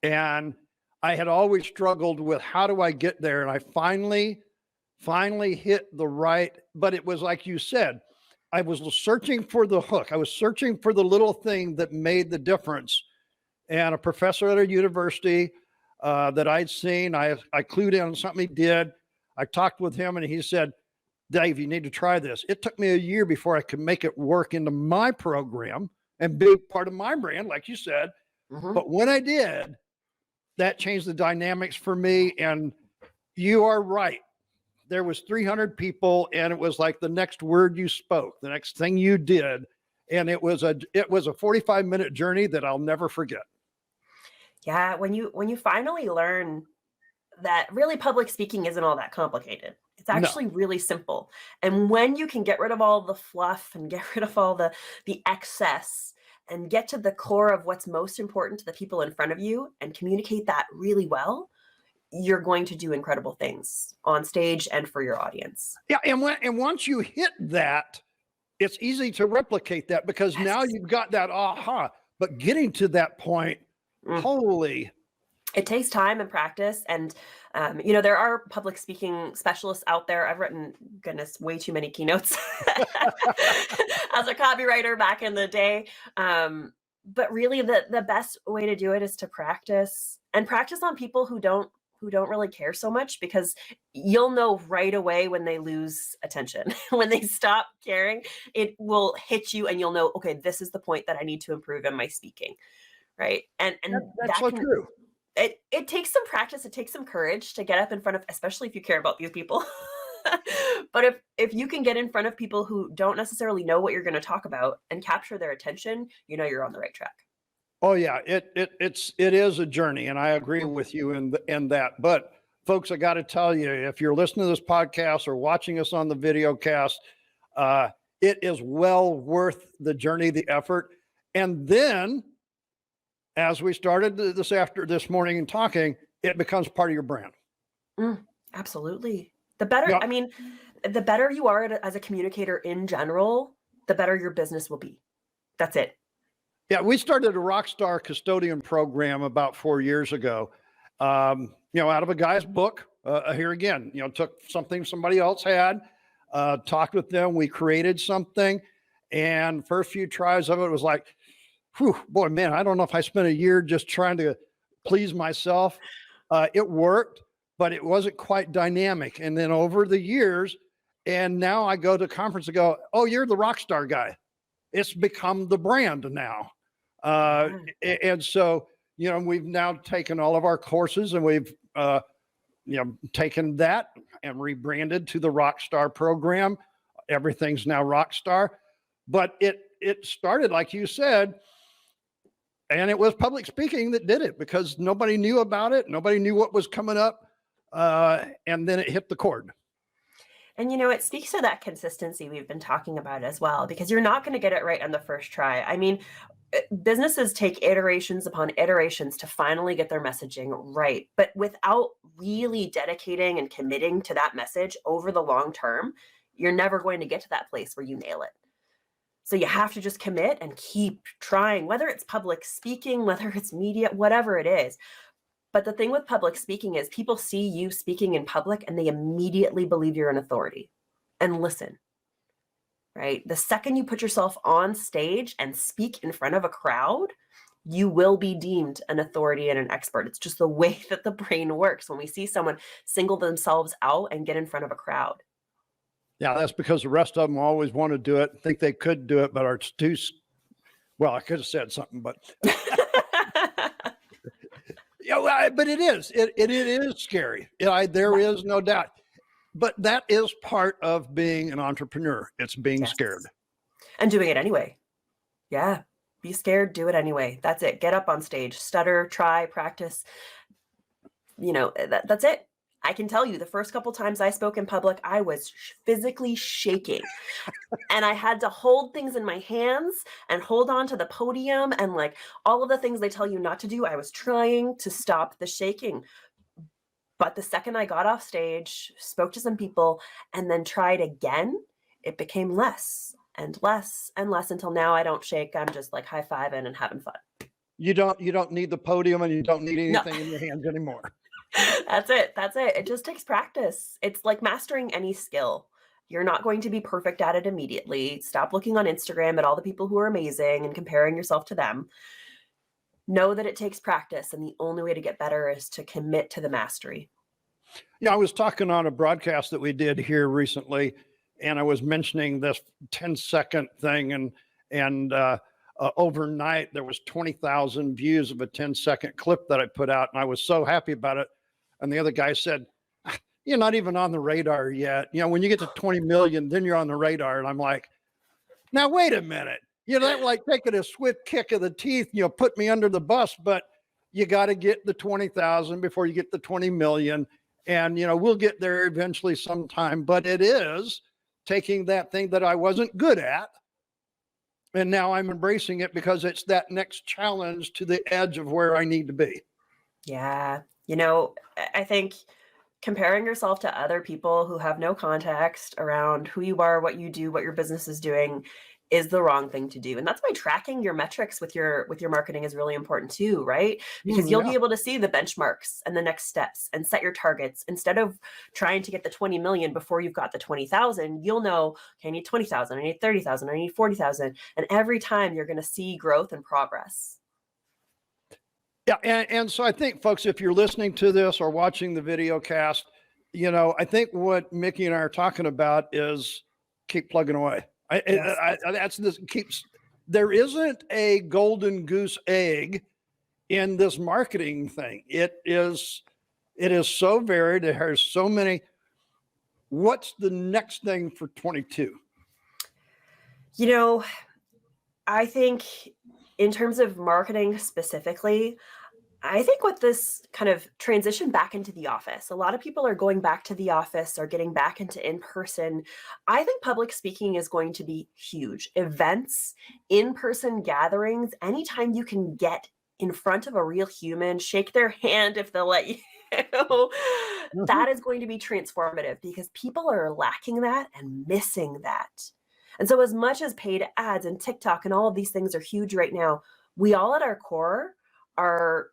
and I had always struggled with how do I get there, and I finally hit the right. But it was like you said, I was searching for the hook. I was searching for the little thing that made the difference. And a professor at a university that I'd seen, I clued in on something he did. I talked with him, and he said, Dave, you need to try this. It took me a year before I could make it work into my program and be part of my brand, like you said. Hmm. But when I did, that changed the dynamics for me. And you are right. There was 300 people, and it was like the next word you spoke, the next thing you did. And it was a 45-minute journey that I'll never forget. Yeah, when you finally learn that really public speaking isn't all that complicated. It's No. actually really simple. And when you can get rid of all the fluff and get rid of all the excess and get to the core of what's most important to the people in front of you and communicate that really well, you're going to do incredible things on stage and for your audience. Yeah, and once you hit that, it's easy to replicate that because now Yes. you've got that aha. But getting to that point, Mm. holy, It takes time and practice. And, there are public speaking specialists out there. I've written, goodness, way too many keynotes as a copywriter back in the day. But really the best way to do it is to practice and practice on people who don't really care so much, because you'll know right away when they lose attention. When they stop caring, it will hit you and you'll know, okay, this is the point that I need to improve in my speaking. Right. And that's that so can true. it takes some practice, it takes some courage to get up in front of, especially if you care about these people. But if you can get in front of people who don't necessarily know what you're going to talk about and capture their attention, you're on the right track. Oh yeah, it is a journey, and I agree with you in that. But folks, I got to tell you, if you're listening to this podcast or watching us on the video cast, it is well worth the journey, the effort. And then, as we started this morning and talking, it becomes part of your brand. Mm, absolutely. The better, Yeah, I mean, the better you are as a communicator in general, the better your business will be. That's it. yeah. We started a Rockstar Custodian program about 4 years ago. Out of a guy's book. Here again, took something somebody else had, talked with them. We created something, and first few tries of it was like, whew, boy, man, I don't know if I spent a year just trying to please myself. It worked, but it wasn't quite dynamic. And then over the years, and now I go to conference and go, oh, you're the rock star guy. It's become the brand now. Uh, Yeah. and so, we've now taken all of our courses and we've, taken that and rebranded to the Rockstar program. Everything's now Rockstar, but it started, like you said, and it was public speaking that did it because nobody knew about it. Nobody knew what was coming up. and then it hit the cord. And it speaks to that consistency we've been talking about as well, because you're not going to get it right on the first try. I mean, businesses take iterations upon iterations to finally get their messaging right. But without really dedicating and committing to that message over the long term, you're never going to get to that place where you nail it. So you have to just commit and keep trying, whether it's public speaking, whether it's media, whatever it is. But the thing with public speaking is people see you speaking in public and they immediately believe you're an authority and listen, right? The second you put yourself on stage and speak in front of a crowd, you will be deemed an authority and an expert. It's just the way that the brain works when we see someone single themselves out and get in front of a crowd. Yeah, that's because the rest of them always want to do it, think they could do it, but are too, well, I could have said something, but yeah, but it is scary. There is no doubt, but that is part of being an entrepreneur. It's being scared and doing it anyway. Yeah. Be scared, do it anyway. That's it. Get up on stage, stutter, try, practice. That's it. I can tell you the first couple times I spoke in public, I was physically shaking and I had to hold things in my hands and hold on to the podium and like all of the things they tell you not to do. I was trying to stop the shaking. But the second I got off stage, spoke to some people and then tried again, it became less and less and less until now I don't shake. I'm just like high-fiving and having fun. You don't need the podium and you don't need anything in your hands anymore. That's it. It just takes practice. It's like mastering any skill. You're not going to be perfect at it immediately. Stop looking on Instagram at all the people who are amazing and comparing yourself to them. Know that it takes practice, and the only way to get better is to commit to the mastery. Yeah, I was talking on a broadcast that we did here recently, and I was mentioning this 10-second thing, and overnight there was 20,000 views of a 10-second clip that I put out, and I was so happy about it. And the other guy said, "You're not even on the radar yet. When you get to 20 million, then you're on the radar." And I'm like, now wait a minute. That like taking a swift kick of the teeth, put me under the bus, but you got to get the 20,000 before you get the 20 million. And, we'll get there eventually sometime, but it is taking that thing that I wasn't good at. And now I'm embracing it because it's that next challenge to the edge of where I need to be. Yeah. I think comparing yourself to other people who have no context around who you are, what you do, what your business is doing is the wrong thing to do. And that's why tracking your metrics with your marketing is really important too, right? Because you'll be able to see the benchmarks and the next steps and set your targets. Instead of trying to get the 20 million before you've got the 20,000, you'll know, okay, I need 20,000, I need 30,000, I need 40,000. And every time you're going to see growth and progress. Yeah. And so I think, folks, if you're listening to this or watching the video cast, I think what Mickey and I are talking about is keep plugging away. There isn't a golden goose egg in this marketing thing. It is so varied. It has so many. What's the next thing for 22? I think in terms of marketing specifically, I think with this kind of transition back into the office, a lot of people are going back to the office or getting back into in-person. I think public speaking is going to be huge. Events, in-person gatherings, anytime you can get in front of a real human, shake their hand if they'll let you, that is going to be transformative because people are lacking that and missing that. And so as much as paid ads and TikTok and all of these things are huge right now, we all at our core are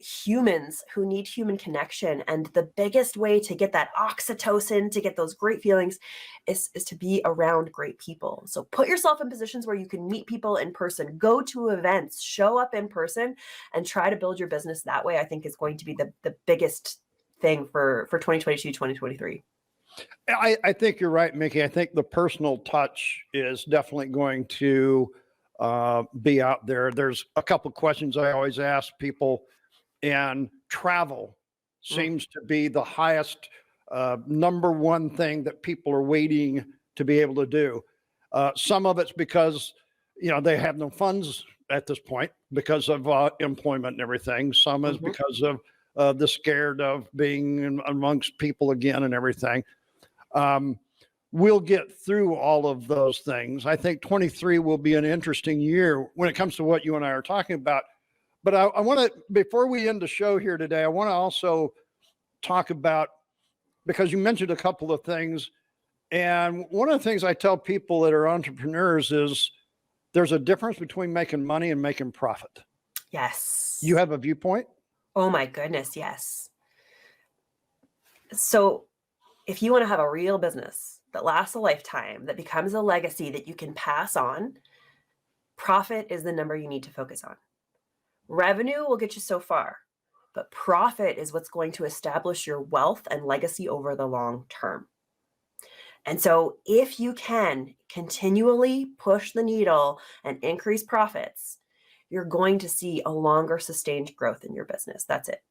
humans who need human connection. And the biggest way to get that oxytocin, to get those great feelings is to be around great people. So put yourself in positions where you can meet people in person, go to events, show up in person, and try to build your business that way. I think is going to be the biggest thing for 2022, 2023. I think you're right, Mickey. I think the personal touch is definitely going to be out there. There's a couple of questions I always ask people, and travel seems to be the highest number one thing that people are waiting to be able to do. Some of it's because, they have no funds at this point because of employment and everything. Some is because of the scared of being amongst people again and everything. We'll get through all of those things. I think 23 will be an interesting year when it comes to what you and I are talking about. But I want to, before we end the show here today, I want to also talk about, because you mentioned a couple of things. And one of the things I tell people that are entrepreneurs is there's a difference between making money and making profit. Yes. You have a viewpoint? Oh my goodness, yes. So if you want to have a real business that lasts a lifetime, that becomes a legacy that you can pass on, profit is the number you need to focus on. Revenue will get you so far, but profit is what's going to establish your wealth and legacy over the long term. And so if you can continually push the needle and increase profits, you're going to see a longer sustained growth in your business. That's it.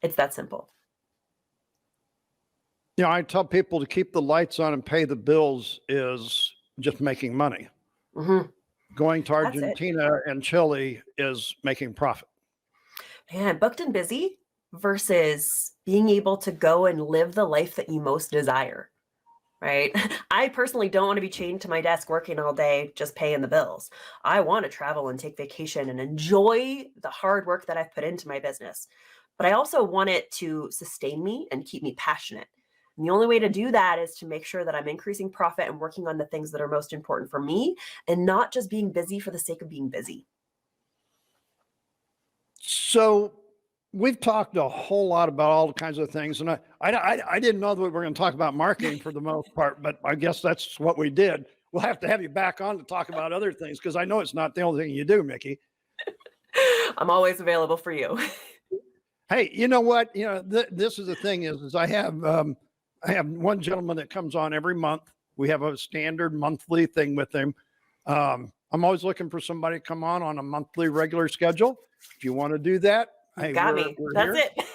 It's that simple. You know, I tell people to keep the lights on and pay the bills is just making money. Mm-hmm. Going to Argentina and Chile is making profit. Man, booked and busy versus being able to go and live the life that you most desire, right? I personally don't want to be chained to my desk working all day, just paying the bills. I want to travel and take vacation and enjoy the hard work that I've put into my business. But I also want it to sustain me and keep me passionate. And the only way to do that is to make sure that I'm increasing profit and working on the things that are most important for me and not just being busy for the sake of being busy. So we've talked a whole lot about all kinds of things, and I didn't know that we were going to talk about marketing for the most part, but I guess that's what we did. We'll have to have you back on to talk about other things, because I know it's not the only thing you do, Mickey. I'm always available for you. Hey, you know what? You know, this is the thing is I have one gentleman that comes on every month. We have a standard monthly thing with him. I'm always looking for somebody to come on a monthly regular schedule. If you want to do that, hey, got me. That's here. it.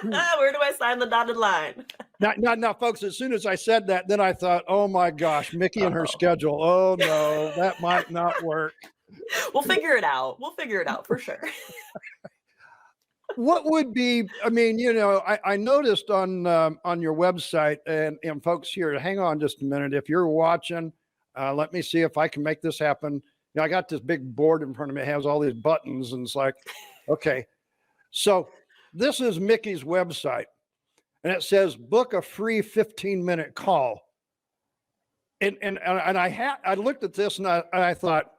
Where do I sign the dotted line? Now, folks, as soon as I said that, then I thought, oh my gosh, Mickey and her schedule. Oh no, that might not work. We'll figure it out. We'll figure it out for sure. What would be, I mean, you know, I noticed on your website, and folks here, hang on just a minute. If you're watching, let me see if I can make this happen. You know, I got this big board in front of me. It has all these buttons, and it's like, okay. So this is Mickey's website, and it says book a free 15-minute call. And I looked at this and I thought,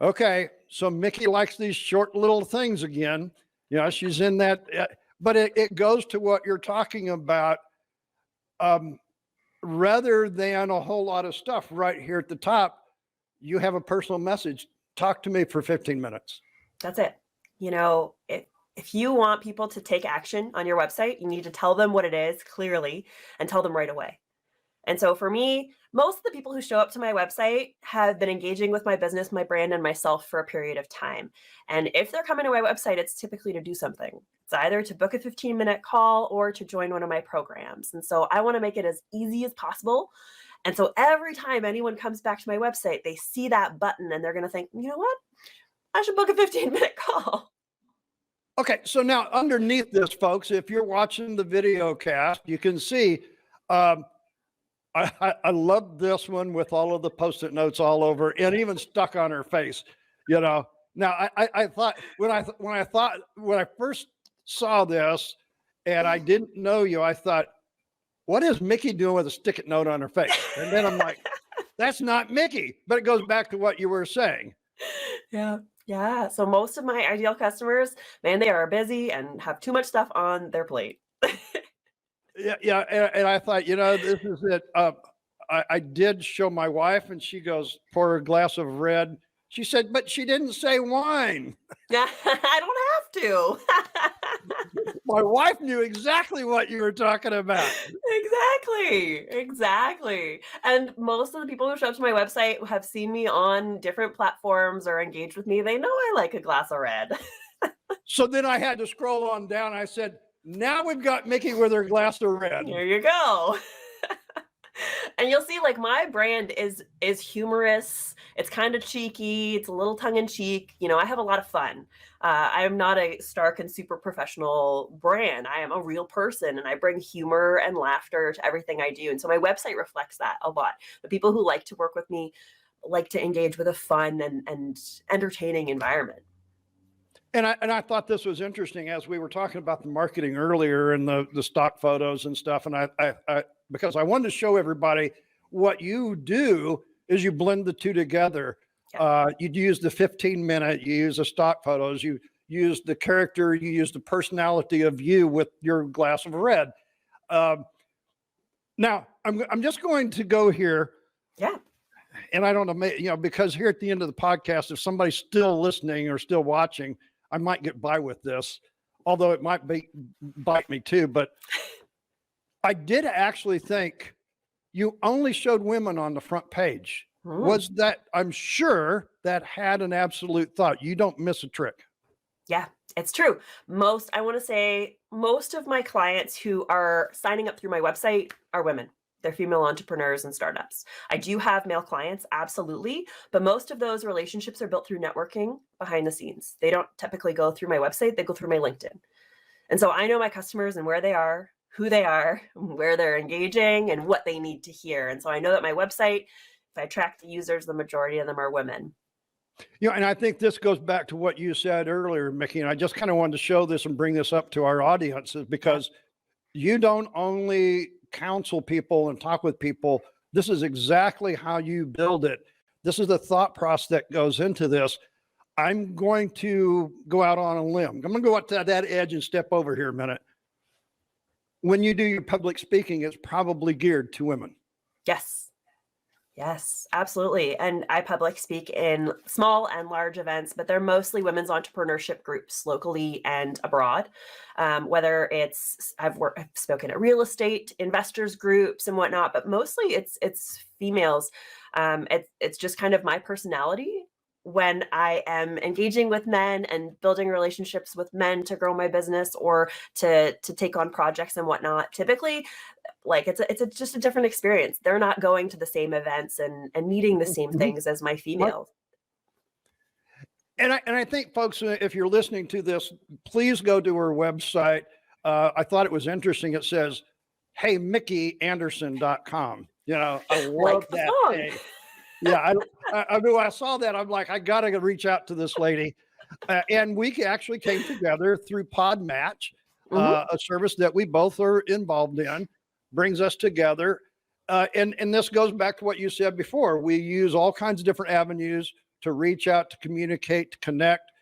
okay, so Mickey likes these short little things again. You know, she's in that, but it goes to what you're talking about. Rather than a whole lot of stuff right here at the top, you have a personal message. Talk to me for 15 minutes. That's it. You know, if you want people to take action on your website, you need to tell them what it is clearly and tell them right away. And so for me, most of the people who show up to my website have been engaging with my business, my brand, and myself for a period of time. And if they're coming to my website, it's typically to do something. It's either to book a 15-minute call or to join one of my programs. And so I want to make it as easy as possible. And so every time anyone comes back to my website, they see that button and they're going to think, you know what? I should book a 15-minute call. Okay, so now underneath this, folks, if you're watching the video cast, you can see I love this one with all of the Post-it notes all over and even stuck on her face, you know. Now I thought when I first saw this and I didn't know you, I thought, what is Mickey doing with a stick-it note on her face? And then I'm like, that's not Mickey, but it goes back to what you were saying. Yeah. Yeah. So most of my ideal customers, man, they are busy and have too much stuff on their plate. Yeah. And I thought, you know, this is it. I did show my wife and she goes, pour her a glass of red. She said, but she didn't say wine. I don't have to. My wife knew exactly what you were talking about. Exactly. And most of the people who show up to my website have seen me on different platforms or engaged with me. They know I like a glass of red. So then I had to scroll on down. I said, now we've got Mickey with her glass of red. There you go. And you'll see like my brand is humorous. It's kind of cheeky. It's a little tongue in cheek. You know, I have a lot of fun. I am not a stark and super professional brand. I am a real person and I bring humor and laughter to everything I do. And so my website reflects that a lot. The people who like to work with me like to engage with a fun and entertaining environment. And I thought this was interesting as we were talking about the marketing earlier and the stock photos and stuff. And I because I wanted to show everybody what you do is you blend the two together. Yeah. You use the 15-minute, you use the stock photos, you use the character, you use the personality of you with your glass of red. Now I'm just going to go here. Yeah. And I don't know, you know, because here at the end of the podcast, if somebody's still listening or still watching, I might get by with this, although it might bite me too. But I did actually think you only showed women on the front page. Was that, I'm sure that had an absolute thought. You don't miss a trick. Yeah, it's true. I want to say most of my clients who are signing up through my website are women. They're female entrepreneurs and startups. I do have male clients, absolutely, but most of those relationships are built through networking behind the scenes. They don't typically go through my website, they go through my LinkedIn. And so I know my customers and where they are, who they are, where they're engaging, and what they need to hear. And so I know that my website, if I track the users, the majority of them are women. You know, and I think this goes back to what you said earlier, Mickey, and I just kind of wanted to show this and bring this up to our audiences because you don't only counsel people and talk with people. This is exactly how you build it. This is the thought process that goes into this. I'm going to go out on a limb. I'm going to go out to that edge and step over here a minute. When you do your public speaking, it's probably geared to women. Yes. Yes, absolutely. And I public speak in small and large events, but they're mostly women's entrepreneurship groups locally and abroad. Whether it's I've spoken at real estate investors groups and whatnot, but mostly it's females. It's just kind of my personality when I am engaging with men and building relationships with men to grow my business or to take on projects and whatnot. Typically, like it's just a different experience. They're not going to the same events and needing the same things as my females. And I think, folks, if you're listening to this, please go to her website. I thought it was interesting. It says, hey, MickeyAnderson.com. You know, I love Like the that. song. Hey. Yeah, I mean, when I saw that, I'm like, I got to reach out to this lady. And we actually came together through Podmatch, a service that we both are involved in, brings us together. And this goes back to what you said before. We use all kinds of different avenues to reach out, to communicate, to connect.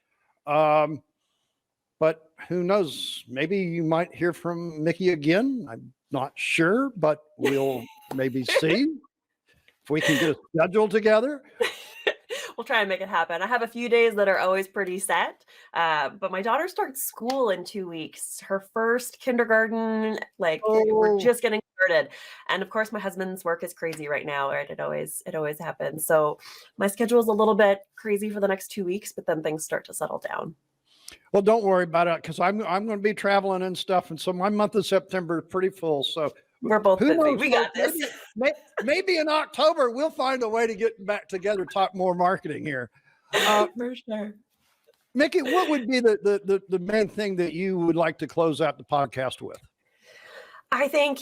But who knows? Maybe you might hear from Mickey again. I'm not sure, but we'll maybe see if we can get a schedule together. We'll try and make it happen. I have a few days that are always pretty set, but my daughter starts school in 2 weeks. Her first kindergarten, we're just getting started. And of course, my husband's work is crazy right now, right? It always happens. So my schedule is a little bit crazy for the next 2 weeks, but then things start to settle down. Well, don't worry about it because I'm going to be traveling and stuff, and so my month of September is pretty full. So we're both busy. Knows, we got this. Maybe in October we'll find a way to get back together, talk more marketing here. For sure. Mickey, what would be the main thing that you would like to close out the podcast with? I think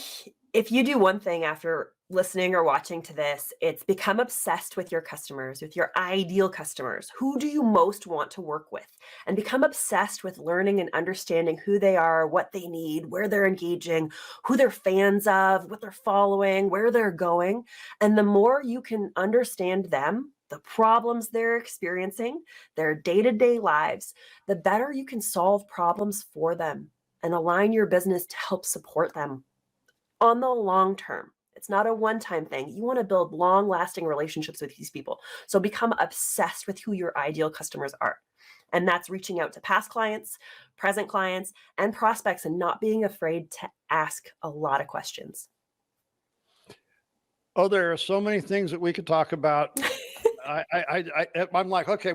if you do one thing after listening or watching to this, it's become obsessed with your customers, with your ideal customers. Who do you most want to work with? And become obsessed with learning and understanding who they are, what they need, where they're engaging, who they're fans of, what they're following, where they're going. And the more you can understand them, the problems they're experiencing, their day-to-day lives, the better you can solve problems for them and align your business to help support them on the long term. It's not a one-time thing. You want to build long-lasting relationships with these people. So become obsessed with who your ideal customers are. And that's reaching out to past clients, present clients, and prospects and not being afraid to ask a lot of questions. Oh, there are so many things that we could talk about. I'm like, okay,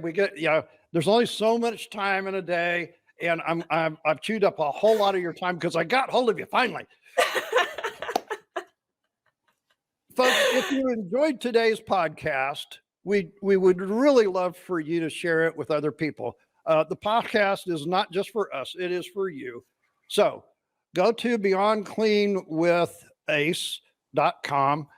there's only so much time in a day. And I've chewed up a whole lot of your time because I got hold of you finally. Folks, if you enjoyed today's podcast, we would really love for you to share it with other people. The podcast is not just for us, it is for you. So go to beyondcleanwithace.com.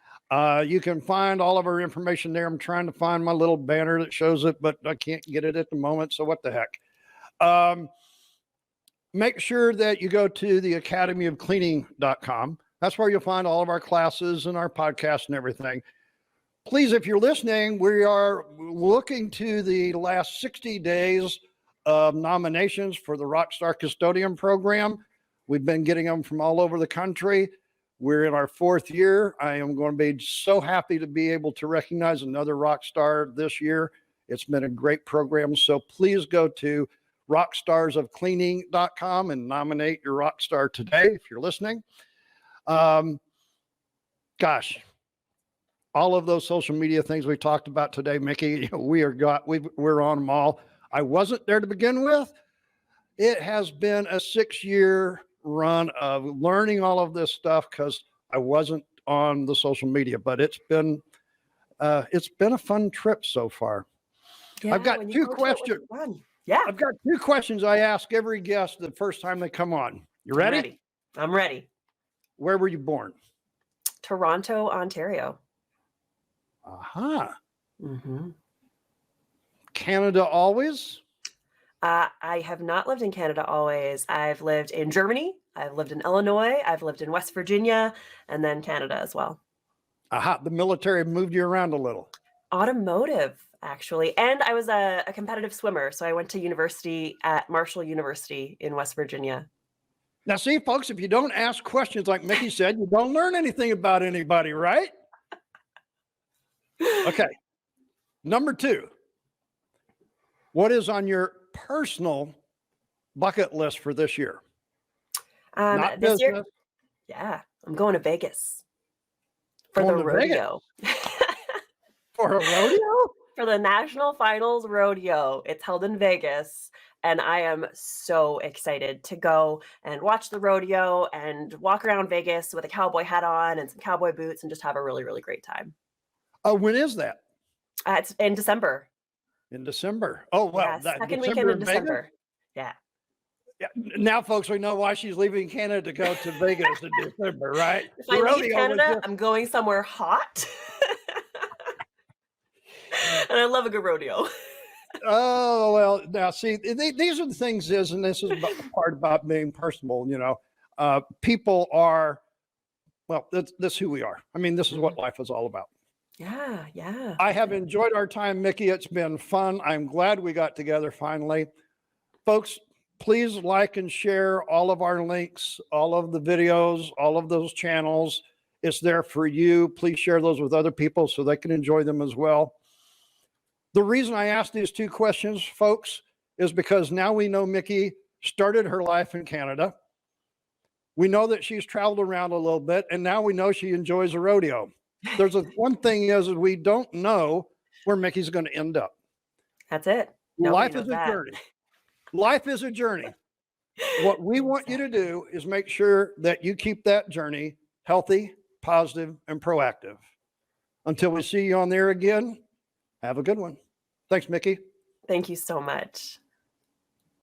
You can find all of our information there. I'm trying to find my little banner that shows it, but I can't get it at the moment. So what the heck? Make sure that you go to the academyofcleaning.com. That's where you'll find all of our classes and our podcasts and everything. Please, if you're listening, we are looking to the last 60 days of nominations for the Rockstar Custodian Program. We've been getting them from all over the country. We're in our 4th year. I am going to be so happy to be able to recognize another rock star this year. It's been a great program. So please go to rockstarsofcleaning.com and nominate your rock star today if you're listening. Gosh, all of those social media things we talked about today, Mickey, we're on them all. I wasn't there to begin with. It has been a 6-year run of learning all of this stuff because I wasn't on the social media, but it's been a fun trip so far. Yeah, I've got 2 questions. Yeah, I've got 2 questions I ask every guest the first time they come on. You ready? I'm ready. Where were you born? Toronto, Ontario. Aha. Mm-hmm. Canada always? I have not lived in Canada always. I've lived in Germany. I've lived in Illinois. I've lived in West Virginia, and then Canada as well. Aha. The military moved you around a little. Automotive, actually. And I was a competitive swimmer. So I went to university at Marshall University in West Virginia. Now, see, folks, if you don't ask questions like Mickey said, you don't learn anything about anybody, right? Okay. Number 2. What is on your personal bucket list for this year? Not this business. year, yeah, I'm going to Vegas for the rodeo. For a rodeo? For the National Finals Rodeo. It's held in Vegas. And I am so excited to go and watch the rodeo and walk around Vegas with a cowboy hat on and some cowboy boots and just have a really, really great time. When is that? It's in December. In December. Oh, well. Yeah, second weekend in December. Yeah. Yeah. Now, folks, we know why she's leaving Canada to go to Vegas in December, right? If I leave Canada, I'm going somewhere hot. And I love a good rodeo. Oh, well, now see, these are the things and this is the part about being personal, people are, well, that's who we are. I mean, this is what life is all about. Yeah, yeah. I have enjoyed our time, Mickey. It's been fun. I'm glad we got together finally. Folks, please like and share all of our links, all of the videos, all of those channels. It's there for you. Please share those with other people so they can enjoy them as well. The reason I asked these 2 questions, folks, is because now we know Mickey started her life in Canada. We know that she's traveled around a little bit, and now we know she enjoys a rodeo. There's one thing is we don't know where Mickey's going to end up. That's it. Life is a journey. Life is a journey. What we want you to do is make sure that you keep that journey healthy, positive, and proactive. Until we see you on there again, have a good one. Thanks, Mickey. Thank you so much.